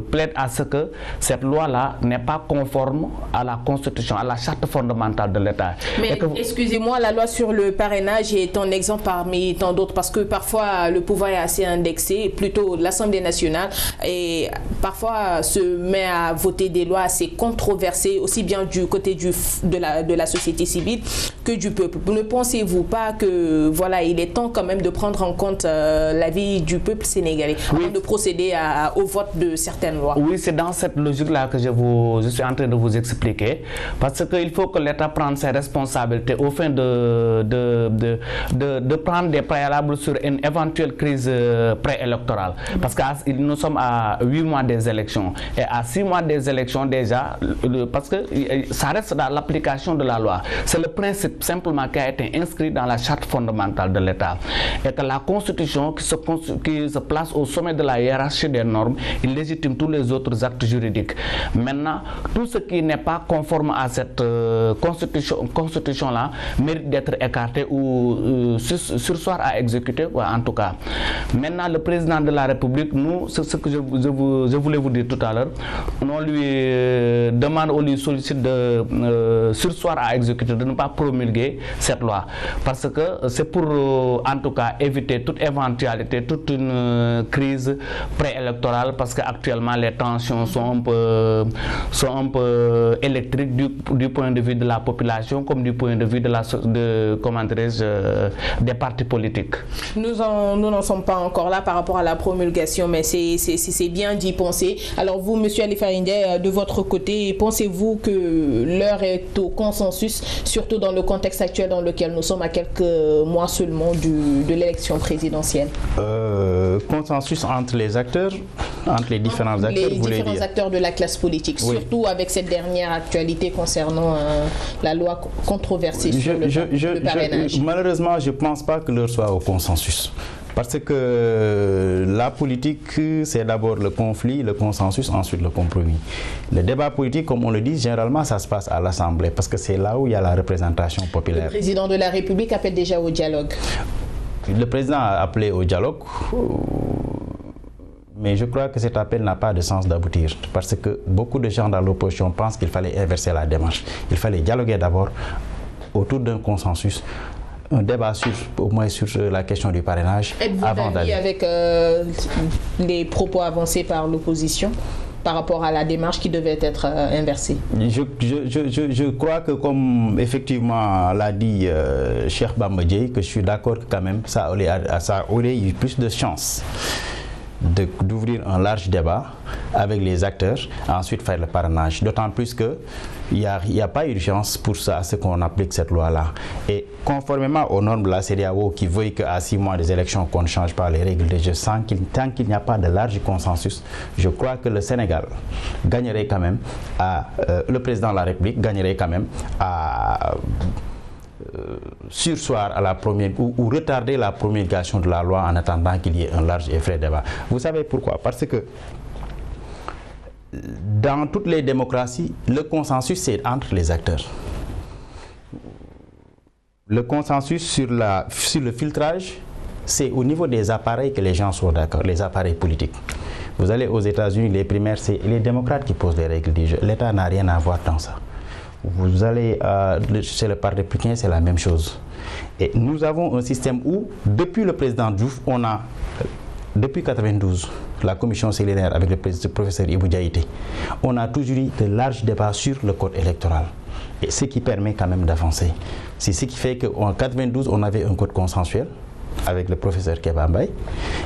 plaident à ce que cette loi-là n'est pas conforme à la Constitution, à la charte fondamentale de l'État. Mais excusez-moi, la loi sur le parrainage est un exemple parmi tant d'autres parce que parfois le pouvoir est assez indexé, plutôt l'Assemblée nationale, et parfois se met à voter des lois assez controversées, aussi bien du côté de la société civile que du peuple. Ne pensez-vous pas que voilà, il est temps quand même de prendre en compte l'avis du peuple sénégalais avant de procéder au vote de certaines lois? Oui, c'est dans cette logique-là que je suis en train de vous expliquer. Parce qu'il faut que l'État prenne ses responsabilités au fin de prendre des préalables sur une éventuelle crise préélectorale. Parce que nous sommes à 8 mois des élections. Et à 6 mois des élections déjà, parce que ça reste dans l'application de la loi. C'est le principe simplement qui a été inscrit dans la charte fondamentale de l'État. Et que la Constitution qui se place au sommet de la hiérarchie des normes, il légitime tous les autres actes juridiques. Maintenant, tout ce qui n'est pas conforme à cette constitution-là mérite d'être écarté ou sursoir à exécuter, en tout cas. Maintenant, le président de la République, nous, c'est ce que je voulais vous dire tout à l'heure, on lui demande, on lui sollicite de sursoir à exécuter, de ne pas promulguer cette loi. Parce que c'est pour, en tout cas, éviter toute éventualité, toute une crise préélectorale, parce qu'actuellement, les tensions sont un peu électriques du point de vue de la population, comme du point de vue des partis politiques. Nous n'en sommes pas encore là par rapport à la promulgation, mais c'est bien d'y penser. Alors vous, M. Alifa Ndeye, de votre côté, pensez-vous que l'heure est au consensus, surtout dans le contexte actuel dans lequel nous sommes à quelques mois seulement de l'élection présidentielle? Consensus entre les acteurs, entre les différents acteurs, les différents acteurs de la classe politique, oui. Surtout avec cette dernière actualité concernant la loi controversée sur le parrainage. Malheureusement, je ne pense pas que l'heure soit au consensus. Parce que la politique, c'est d'abord le conflit, le consensus, ensuite le compromis. Le débat politique, comme on le dit, généralement, ça se passe à l'Assemblée, parce que c'est là où il y a la représentation populaire. Le président de la République appelle déjà au dialogue. Le président a appelé au dialogue, mais je crois que cet appel n'a pas de sens d'aboutir, parce que beaucoup de gens dans l'opposition pensent qu'il fallait inverser la démarche. Il fallait dialoguer d'abord autour d'un consensus, un débat au moins sur la question du parrainage. Êtes-vous d'accord avec les propos avancés par l'opposition par rapport à la démarche qui devait être inversée? Je crois que, comme effectivement l'a dit Cheikh Bamba Dièye, que je suis d'accord que quand même ça aurait eu plus de chance d'ouvrir un large débat avec les acteurs, ensuite faire le parrainage. D'autant plus qu'il n'y a pas urgence pour ça, à ce qu'on applique cette loi-là. Et conformément aux normes de la CEDEAO qui veut qu'à 6 mois des élections, qu'on ne change pas les règles de jeu, tant qu'il n'y a pas de large consensus, je crois que le Sénégal gagnerait quand même le président de la République gagnerait quand même à sursoir à la première ou retarder la promulgation de la loi en attendant qu'il y ait un large et frais débat. Vous savez pourquoi? Parce que dans toutes les démocraties, le consensus c'est entre les acteurs. Le consensus sur le filtrage, c'est au niveau des appareils que les gens sont d'accord, les appareils politiques. Vous allez aux États-Unis, les primaires, c'est les démocrates qui posent les règles du jeu. L'État n'a rien à voir dans ça. Vous allez chez le Parti républicain, c'est la même chose. Et nous avons un système où, depuis le président Diouf, on a, depuis 1992, la commission cellulaire avec le professeur Ibou Diaïté, on a toujours eu de larges débats sur le code électoral. Et ce qui permet quand même d'avancer. C'est ce qui fait qu'en 1992, on avait un code consensuel avec le professeur Kéba Mbaye.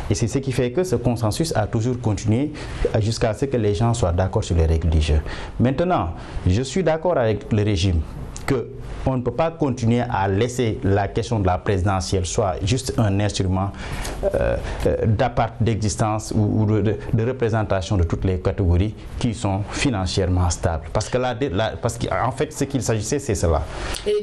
Et c'est ce qui fait que ce consensus a toujours continué jusqu'à ce que les gens soient d'accord sur les règles du jeu. Maintenant, je suis d'accord avec le régime qu'on ne peut pas continuer à laisser la question de la présidentielle soit juste un instrument d'existence ou de représentation de toutes les catégories qui sont financièrement stables. Parce qu'en fait, ce qu'il s'agissait, c'est cela.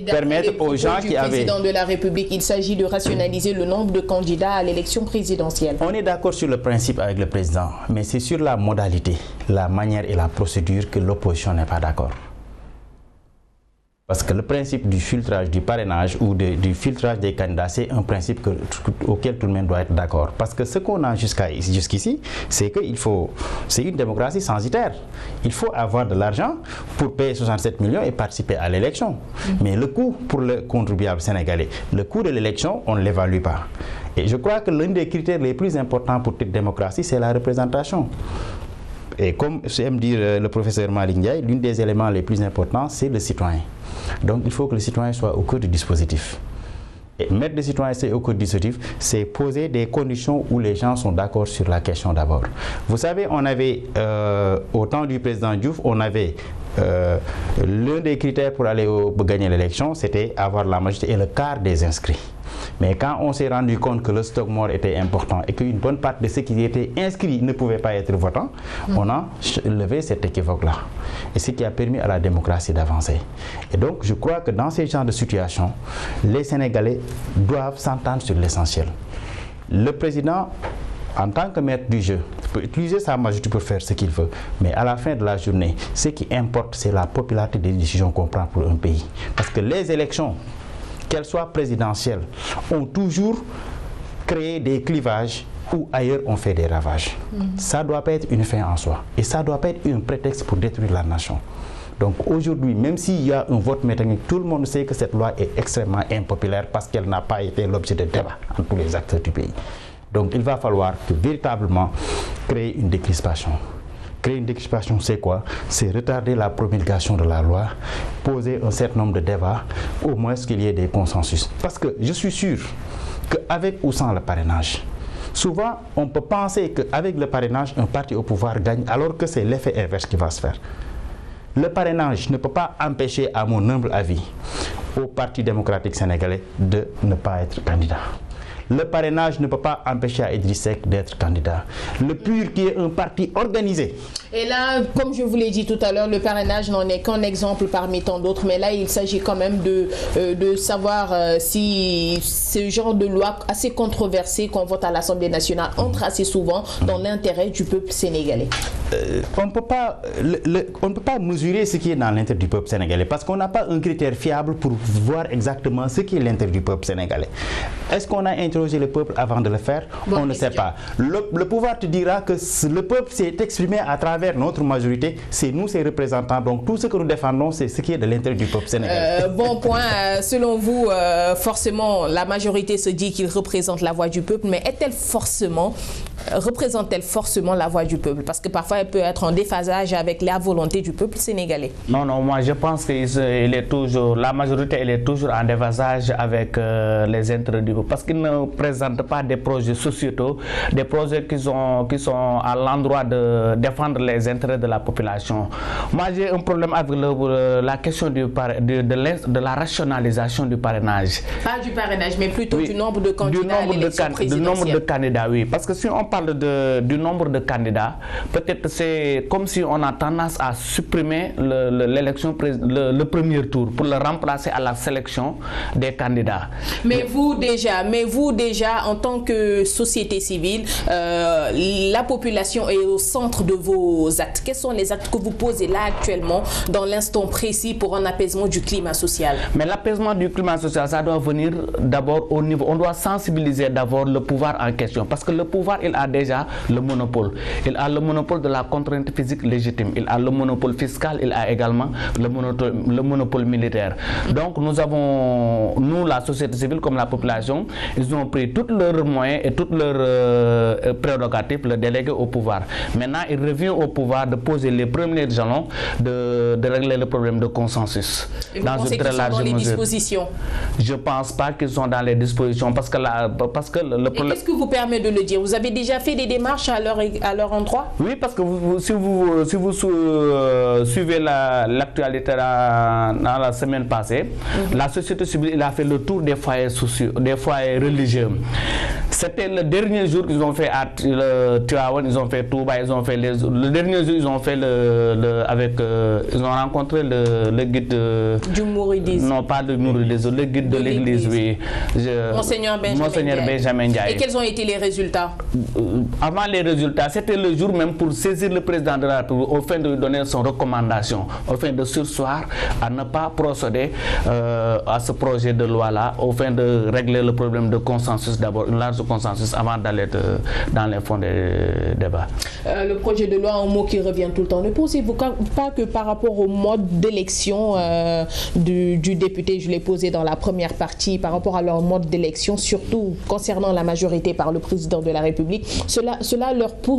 Permettre aux gens qui avaient... président de la République, il s'agit de rationaliser le nombre de candidats à l'élection présidentielle. On est d'accord sur le principe avec le président, mais c'est sur la modalité, la manière et la procédure que l'opposition n'est pas d'accord. Parce que le principe du filtrage du parrainage ou du filtrage des candidats, c'est un principe auquel tout le monde doit être d'accord. Parce que ce qu'on a jusqu'ici, c'est c'est une démocratie censitaire. Il faut avoir de l'argent pour payer 67 millions et participer à l'élection. Mais le coût pour le contribuable sénégalais, le coût de l'élection, on ne l'évalue pas. Et je crois que l'un des critères les plus importants pour toute démocratie, c'est la représentation. Et comme aime dire le professeur Malick Ndiaye, l'un des éléments les plus importants, c'est le citoyen. Donc il faut que le citoyen soit au cœur du dispositif. Et mettre des citoyens au code dispositif, c'est poser des conditions où les gens sont d'accord sur la question d'abord. Vous savez, on avait, au temps du président Diouf, on avait l'un des critères pour aller pour gagner l'élection, c'était avoir la majorité et le quart des inscrits. Mais quand on s'est rendu compte que le stock mort était important et qu'une bonne partie de ceux qui étaient inscrits ne pouvaient pas être votants, on a levé cet équivoque-là. Et ce qui a permis à la démocratie d'avancer. Et donc, je crois que dans ces genres de situations, les Sénégalais doivent s'entendre sur l'essentiel. Le président, en tant que maître du jeu, peut utiliser sa majorité pour faire ce qu'il veut. Mais à la fin de la journée, ce qui importe, c'est la popularité des décisions qu'on prend pour un pays. Parce que les élections, qu'elles soient présidentielles, ont toujours créé des clivages où ailleurs on fait des ravages. Ça ne doit pas être une fin en soi. Et ça ne doit pas être un prétexte pour détruire la nation. Donc aujourd'hui, même s'il y a un vote mécanique, tout le monde sait que cette loi est extrêmement impopulaire parce qu'elle n'a pas été l'objet de débat entre tous les acteurs du pays. Donc il va falloir que, véritablement créer une décrispation. Créer une décrispation, c'est quoi? C'est retarder la promulgation de la loi, poser un certain nombre de débats, au moins qu'il y ait des consensus. Parce que je suis sûr qu'avec ou sans le parrainage, souvent on peut penser qu'avec le parrainage, un parti au pouvoir gagne, alors que c'est l'effet inverse qui va se faire. Le parrainage ne peut pas empêcher, à mon humble avis, au Parti démocratique sénégalais de ne pas être candidat. Le parrainage ne peut pas empêcher à Idriss Seck d'être candidat. Le PUR, qui est un parti organisé. Et là, comme je vous l'ai dit tout à l'heure, le parrainage n'en est qu'un exemple parmi tant d'autres. Mais là, il s'agit quand même de savoir si ce genre de loi assez controversée qu'on vote à l'Assemblée nationale entre assez souvent dans l'intérêt du peuple sénégalais. On ne peut pas mesurer ce qui est dans l'intérêt du peuple sénégalais parce qu'on n'a pas un critère fiable pour voir exactement ce qui est l'intérêt du peuple sénégalais. Est-ce qu'on a interrogé le peuple avant de le faire? On ne sait pas. Le pouvoir te dira que le peuple s'est exprimé à travers notre majorité, c'est nous ses représentants. Donc tout ce que nous défendons, c'est ce qui est de l'intérêt du peuple sénégalais. Bon point. Selon vous, forcément, la majorité se dit qu'il représente la voix du peuple, mais représente-t-elle forcément la voix du peuple? Parce que parfois, elle peut être en déphasage avec la volonté du peuple sénégalais. Non, moi je pense que la majorité elle est toujours en déphasage avec les intérêts du peuple. Parce qu'ils ne présentent pas des projets sociétaux, des projets qui sont à l'endroit de défendre les intérêts de la population. Moi j'ai un problème avec la question de la rationalisation du parrainage. Pas du parrainage, mais plutôt du nombre de candidats à l'élection présidentielle. Du nombre de candidats, oui. Parce que si on parle du nombre de candidats, peut-être c'est comme si on a tendance à supprimer l'élection, le premier tour pour le remplacer à la sélection des candidats. Mais vous déjà, en tant que société civile, la population est au centre de vos actes. Quels sont les actes que vous posez là actuellement, dans l'instant précis, pour un apaisement du climat social? Mais l'apaisement du climat social, ça doit venir d'abord au niveau. On doit sensibiliser d'abord le pouvoir en question. Parce que le pouvoir, il a déjà le monopole. Il a le monopole de la contrainte physique légitime. Il a le monopole fiscal. Il a également le monopole militaire. Donc nous, la société civile comme la population, ils ont pris tous leurs moyens et toutes leurs prérogatives, le déléguer au pouvoir. Maintenant, il revient au pouvoir de poser les premiers jalons, de régler le problème de consensus. Et vous pensez qu'ils sont dans les dispositions? Je ne pense pas qu'ils sont dans les dispositions parce que le problème... Et qu'est-ce que vous permet de le dire? Vous avez déjà fait des démarches à leur endroit? Oui, parce que si vous suivez l'actualité dans la semaine passée, la société civile a fait le tour des foyers sociaux, des foyers religieux. C'était le dernier jour qu'ils ont fait à Tivaouane, ils ont fait Touba, ils ont fait le dernier jour ils ont fait ils ont rencontré le guide du mouridisme. Non, pas de mouridisme, le guide de l'église, oui. Monseigneur Benjamin Ndiaye. Et quels ont été les résultats? Avant les résultats, c'était le jour même pour saisir le président de la République au fin de lui donner son recommandation, au fin de surseoir à ne pas procéder à ce projet de loi-là, au fin de régler le problème de consensus d'abord, une large consensus avant d'aller dans les fonds des débats. le projet de loi, un mot qui revient tout le temps. Ne pensez-vous pas que par rapport au mode d'élection du député, je l'ai posé dans la première partie, par rapport à leur mode d'élection, surtout concernant la majorité par le président de la République, cela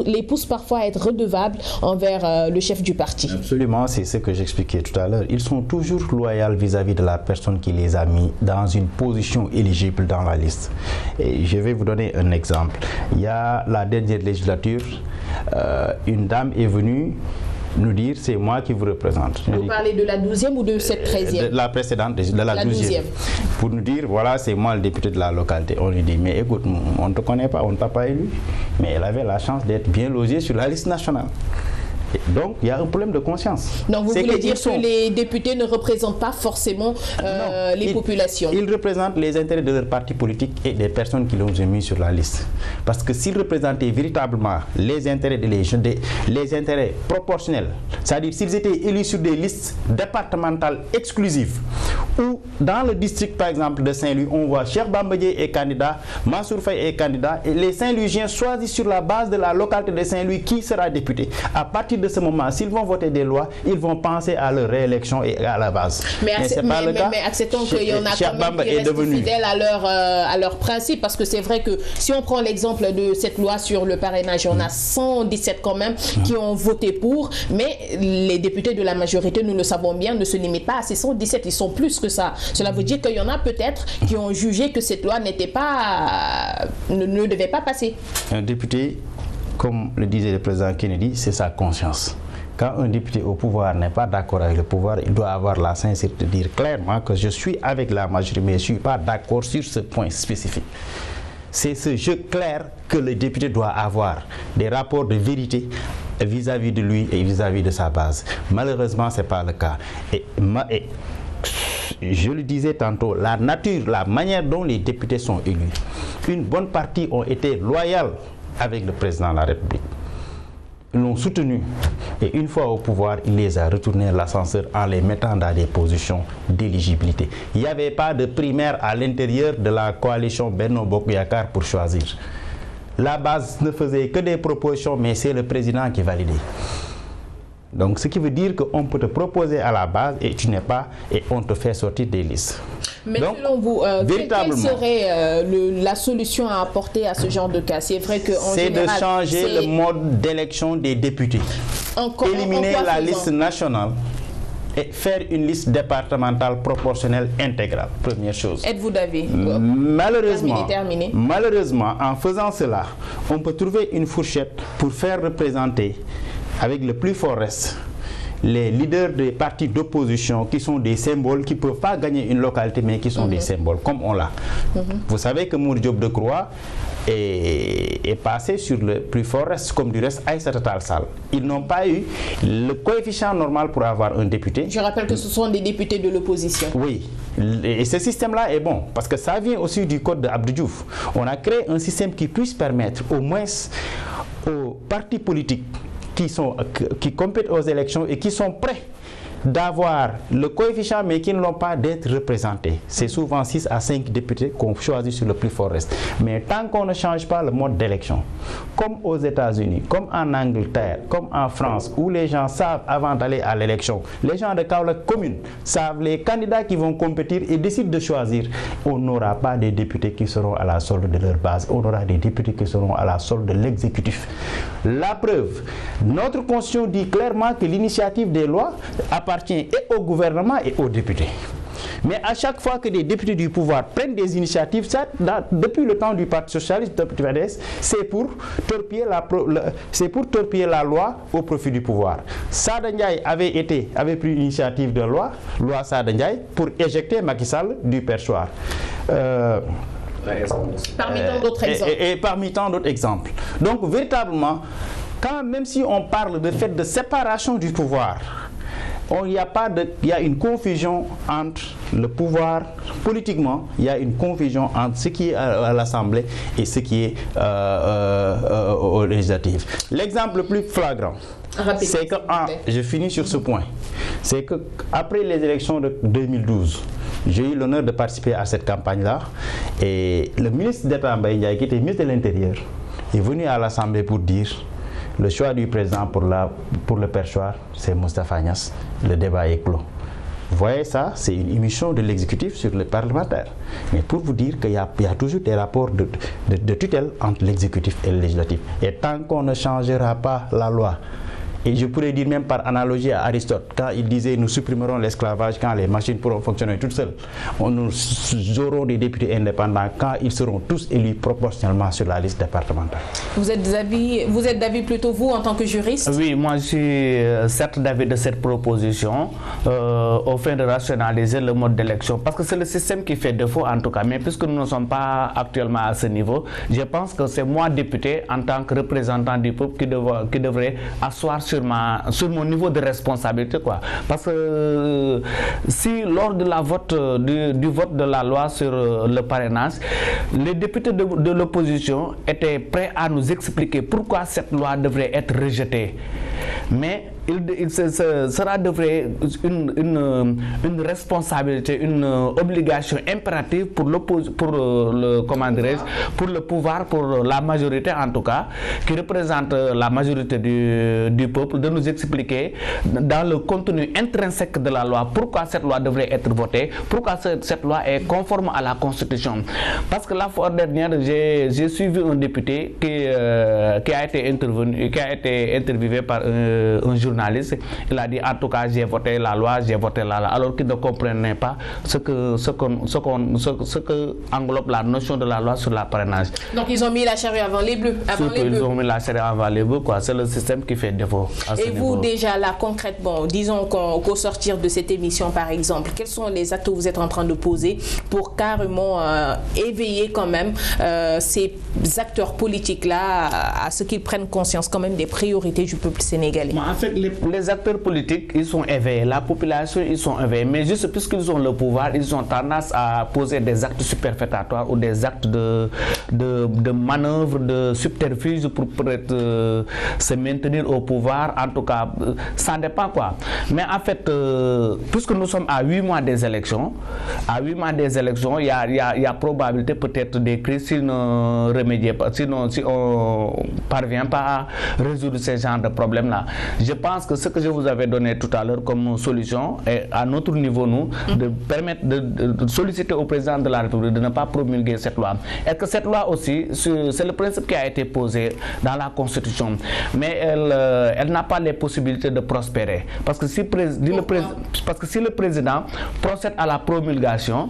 les pousse parfois à être redevables envers le chef du parti? Absolument, c'est ce que j'expliquais tout à l'heure. Ils sont toujours loyaux vis-à-vis de la personne qui les a mis dans une position éligible dans la liste. Et je vais vous donner un exemple. Il y a la dernière législature, une dame est venue nous dire c'est moi qui vous représente. Vous parlez de la 12e ou de cette 13e? De la précédente, de la 12e. Pour nous dire voilà c'est moi le député de la localité. On lui dit mais écoute, on ne te connaît pas, on ne t'a pas élu. Mais elle avait la chance d'être bien logée sur la liste nationale. Donc, il y a un problème de conscience. Donc, vous voulez dire que les députés ne représentent pas forcément les populations? Ils représentent les intérêts de leur parti politique et des personnes qui l'ont mis sur la liste. Parce que s'ils représentaient véritablement les intérêts les intérêts proportionnels, c'est-à-dire s'ils étaient élus sur des listes départementales exclusives, ou dans le district, par exemple, de Saint-Louis, on voit Cheikh Bamba Dièye est candidat, Mansour Faye est candidat, et les Saint-Louisiens choisissent sur la base de la localité de Saint-Louis qui sera député. À partir de ce moment, s'ils vont voter des lois, ils vont penser à leur réélection et à la base. Mais acceptons qu'il y en a quand même qui restent fidèles à leur principe, parce que c'est vrai que si on prend l'exemple de cette loi sur le parrainage, on a 117 quand même qui ont voté pour, mais les députés de la majorité, nous le savons bien, ne se limitent pas à ces 117, ils sont plus que ça. Cela veut dire qu'il y en a peut-être qui ont jugé que cette loi ne devait pas passer. Un député, comme le disait le président Kennedy, c'est sa conscience. Quand un député au pouvoir n'est pas d'accord avec le pouvoir, il doit avoir la sincérité de dire clairement que je suis avec la majorité, mais je ne suis pas d'accord sur ce point spécifique. C'est ce jeu clair que le député doit avoir, des rapports de vérité vis-à-vis de lui et vis-à-vis de sa base. Malheureusement, ce n'est pas le cas. Je le disais tantôt, la nature, la manière dont les députés sont élus, une bonne partie ont été loyaux avec le président de la République. Ils l'ont soutenu et une fois au pouvoir, il les a retournés l'ascenseur en les mettant dans des positions d'éligibilité. Il n'y avait pas de primaire à l'intérieur de la coalition Benno Bokk Yakaar pour choisir. La base ne faisait que des propositions, mais c'est le président qui validait. Donc, ce qui veut dire qu'on peut te proposer à la base et tu n'es pas, et on te fait sortir des listes. Mais donc, selon vous, quelle serait la solution à apporter à ce genre de cas? C'est vrai qu'en général, c'est de changer le mode d'élection des députés. Éliminer la liste nationale et faire une liste départementale proportionnelle intégrale. Première chose. Êtes-vous d'avis? Malheureusement, en faisant cela, on peut trouver une fourchette pour faire représenter avec le plus fort reste les leaders des partis d'opposition qui sont des symboles, qui ne peuvent pas gagner une localité, mais qui sont des symboles, comme on l'a. Vous savez que Mamour Diop Decroix est passé sur le plus fort reste, comme du reste Aïssata Tall Sall. Ils n'ont pas eu le coefficient normal pour avoir un député. Je rappelle que ce sont des députés de l'opposition. Oui, et ce système-là est bon, parce que ça vient aussi du code de Abdou Diouf. On a créé un système qui puisse permettre au moins aux partis politiques qui compètent aux élections et qui sont prêts d'avoir le coefficient mais qui ne l'ont pas d'être représentés. C'est souvent 6 à 5 députés qu'on choisit sur le plus fort reste. Mais tant qu'on ne change pas le mode d'élection, comme aux États-Unis, comme en Angleterre, comme en France, où les gens savent avant d'aller à l'élection, les gens de Kaolack commune savent les candidats qui vont compétir et décident de choisir, on n'aura pas des députés qui seront à la solde de leur base, on aura des députés qui seront à la solde de l'exécutif. La preuve, notre constitution dit clairement que l'initiative des lois appartient et au gouvernement et aux députés. Mais à chaque fois que des députés du pouvoir prennent des initiatives, ça, depuis le temps du Parti socialiste, c'est pour torpiller la loi au profit du pouvoir. Sada Ndiaye avait pris l'initiative de loi Sada Ndiaye, pour éjecter Macky Sall du perchoir. Parmi tant d'autres exemples. Et parmi tant d'autres exemples. Donc, véritablement, même si on parle de fait de séparation du pouvoir, il y a une confusion entre le pouvoir, politiquement, il y a une confusion entre ce qui est à l'Assemblée et ce qui est au législatif. L'exemple le plus flagrant, c'est que, je finis sur ce point, c'est qu'après les élections de 2012, j'ai eu l'honneur de participer à cette campagne-là et le ministre d'État Mbaye Ndiaye, qui était ministre de l'Intérieur, est venu à l'Assemblée pour dire Le choix du président pour le perchoir, c'est Moustapha Niasse. Le débat est clos. Vous voyez ça, c'est une émission de l'exécutif sur le parlementaire. Mais pour vous dire qu'il y a toujours des rapports de tutelle entre l'exécutif et le législatif. Et tant qu'on ne changera pas la loi, et je pourrais dire même par analogie à Aristote, quand il disait nous supprimerons l'esclavage quand les machines pourront fonctionner toutes seules, nous aurons des députés indépendants quand ils seront tous élus proportionnellement sur la liste départementale. Vous êtes d'avis plutôt vous en tant que juriste? Oui, moi je suis certes d'avis de cette proposition au fin de rationaliser le mode d'élection, parce que c'est le système qui fait défaut en tout cas, mais puisque nous ne sommes pas actuellement à ce niveau, je pense que c'est moi député en tant que représentant du peuple qui devrait asseoir sur mon niveau de responsabilité, quoi. Parce que si lors de la du vote de la loi sur le parrainage, les députés de l'opposition étaient prêts à nous expliquer pourquoi cette loi devrait être rejetée, mais il sera une responsabilité, une obligation impérative pour le pouvoir, pour la majorité en tout cas, qui représente la majorité du peuple, de nous expliquer dans le contenu intrinsèque de la loi pourquoi cette loi devrait être votée, pourquoi cette loi est conforme à la Constitution. Parce que la fois dernière, j'ai suivi un député qui a été interviewé par un journaliste. Il a dit en tout cas j'ai voté la loi, alors qu'il ne comprenait pas ce que englobe la notion de la loi sur la parrainage. Donc ils ont mis la charrue avant les bœufs. Ils ont mis la charrue avant les bœufs, quoi. C'est le système qui fait défaut. Et vous déjà là concrètement, disons qu'au sortir de cette émission par exemple, quels sont les actes que vous êtes en train de poser pour carrément éveiller quand même ces acteurs politiques là à ce qu'ils prennent conscience quand même des priorités du peuple sénégalais? En fait, les acteurs politiques, ils sont éveillés, la population, ils sont éveillés, mais juste puisqu'ils ont le pouvoir, ils ont tendance à poser des actes superfétatoires ou des actes de manœuvre, de subterfuge pour peut-être se maintenir au pouvoir. En tout cas, ça dépend quoi. Mais en fait, puisque nous sommes à 8 mois des élections, il y a probabilité peut-être des crises si on parvient pas à résoudre ce genre de problème-là. Je pense que ce que je vous avais donné tout à l'heure comme solution est à notre niveau, nous, de permettre de solliciter au président de la République de ne pas promulguer cette loi. Et que cette loi aussi, c'est le principe qui a été posé dans la Constitution, mais elle n'a pas les possibilités de prospérer. Parce que si le président procède à la promulgation,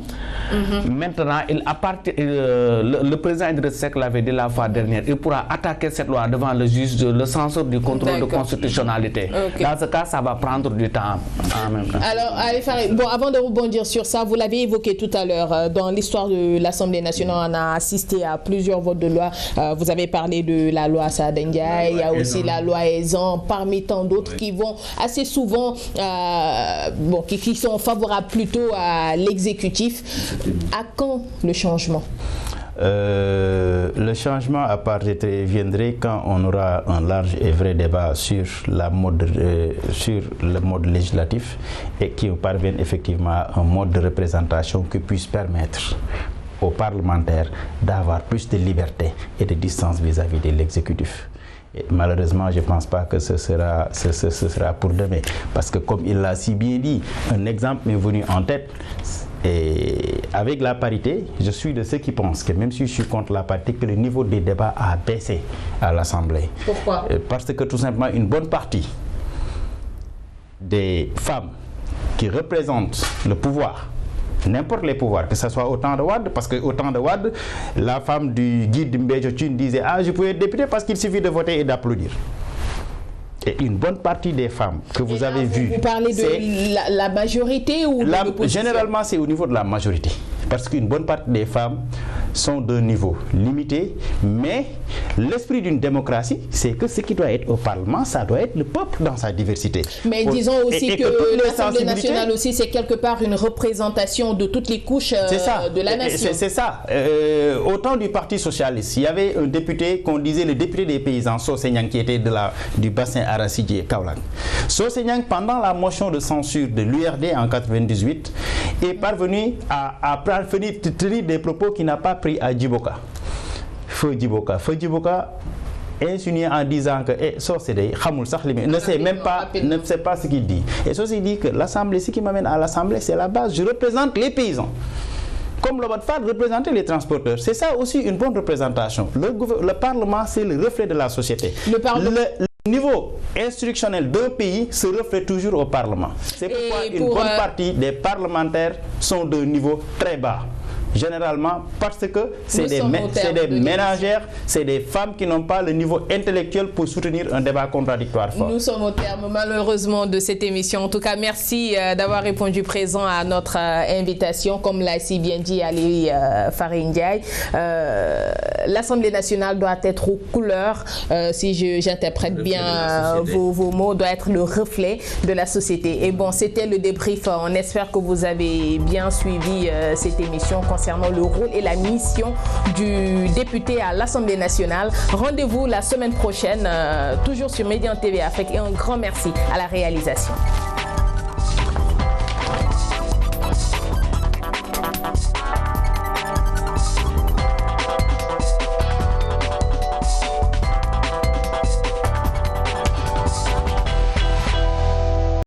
maintenant, le président Idriss Seck l'avait dit la fois dernière, il pourra attaquer cette loi devant le juge, le censeur du contrôle de constitutionnalité. Okay. Dans ce cas, ça va prendre du temps en même temps. Alors, avant de rebondir sur ça, vous l'avez évoqué tout à l'heure, dans l'histoire de l'Assemblée nationale, on a assisté à plusieurs votes de loi. Vous avez parlé de la loi Sada Ndiaye, il y a aussi la loi Aizan, parmi tant d'autres qui vont assez souvent, qui sont favorables plutôt à l'exécutif. À quand le changement? Le changement viendrait quand on aura un large et vrai débat sur le mode législatif et qui parvienne effectivement à un mode de représentation qui puisse permettre aux parlementaires d'avoir plus de liberté et de distance vis-à-vis de l'exécutif. Et malheureusement, je ne pense pas que ce sera pour demain. Parce que comme il l'a si bien dit, un exemple m'est venu en tête. Et avec la parité, je suis de ceux qui pensent que même si je suis contre la parité, que le niveau des débats a baissé à l'Assemblée. Pourquoi? Parce que tout simplement, une bonne partie des femmes qui représentent le pouvoir, n'importe les pouvoirs, que ce soit au temps de Wade, parce qu'au temps de Wade, la femme du guide Mbedjotune disait « Ah, je peux être député parce qu'il suffit de voter et d'applaudir ». Et une bonne partie des femmes que vous avez vues... Vous parlez de la majorité ou de l'opposition? Généralement, c'est au niveau de la majorité. Parce qu'une bonne partie des femmes sont d'un niveau limité, mais l'esprit d'une démocratie, c'est que ce qui doit être au Parlement, ça doit être le peuple dans sa diversité. Mais disons aussi que l'Assemblée nationale aussi, c'est quelque part une représentation de toutes les couches de la nation. C'est ça. Au temps du Parti socialiste, il y avait un député qu'on disait le député des paysans, Socé Niang, qui était du bassin arachidier Kaolack. Socé Niang, pendant la motion de censure de l'URD en 1998, est parvenu à tenir des propos qu'il n'a pas pris à Djiboka. Feu Djiboka. Feu Djiboka insinuer en disant que ne sait même pas, ne sait pas ce qu'il dit. Et ceci dit que l'Assemblée, ce qui m'amène à l'Assemblée, c'est la base. Je représente les paysans. Comme le Watford représentait les transporteurs. C'est ça aussi une bonne représentation. Le Parlement, c'est le reflet de la société. Le niveau instructionnel d'un pays se reflète toujours au Parlement. C'est pourquoi une bonne partie des parlementaires sont d'un niveau très bas. Généralement parce que c'est des ménagères, c'est des femmes qui n'ont pas le niveau intellectuel pour soutenir un débat contradictoire fort. Nous sommes au terme malheureusement de cette émission. En tout cas, merci d'avoir répondu présent à notre invitation. Comme l'a si bien dit Ali Farid Ndiaye, l'Assemblée nationale doit être aux couleurs, si j'interprète bien vos mots, doit être le reflet de la société. Et bon, c'était le débrief. On espère que vous avez bien suivi cette émission concernant le rôle et la mission du député à l'Assemblée nationale. Rendez-vous la semaine prochaine, toujours sur Médian TV Afrique, et un grand merci à la réalisation.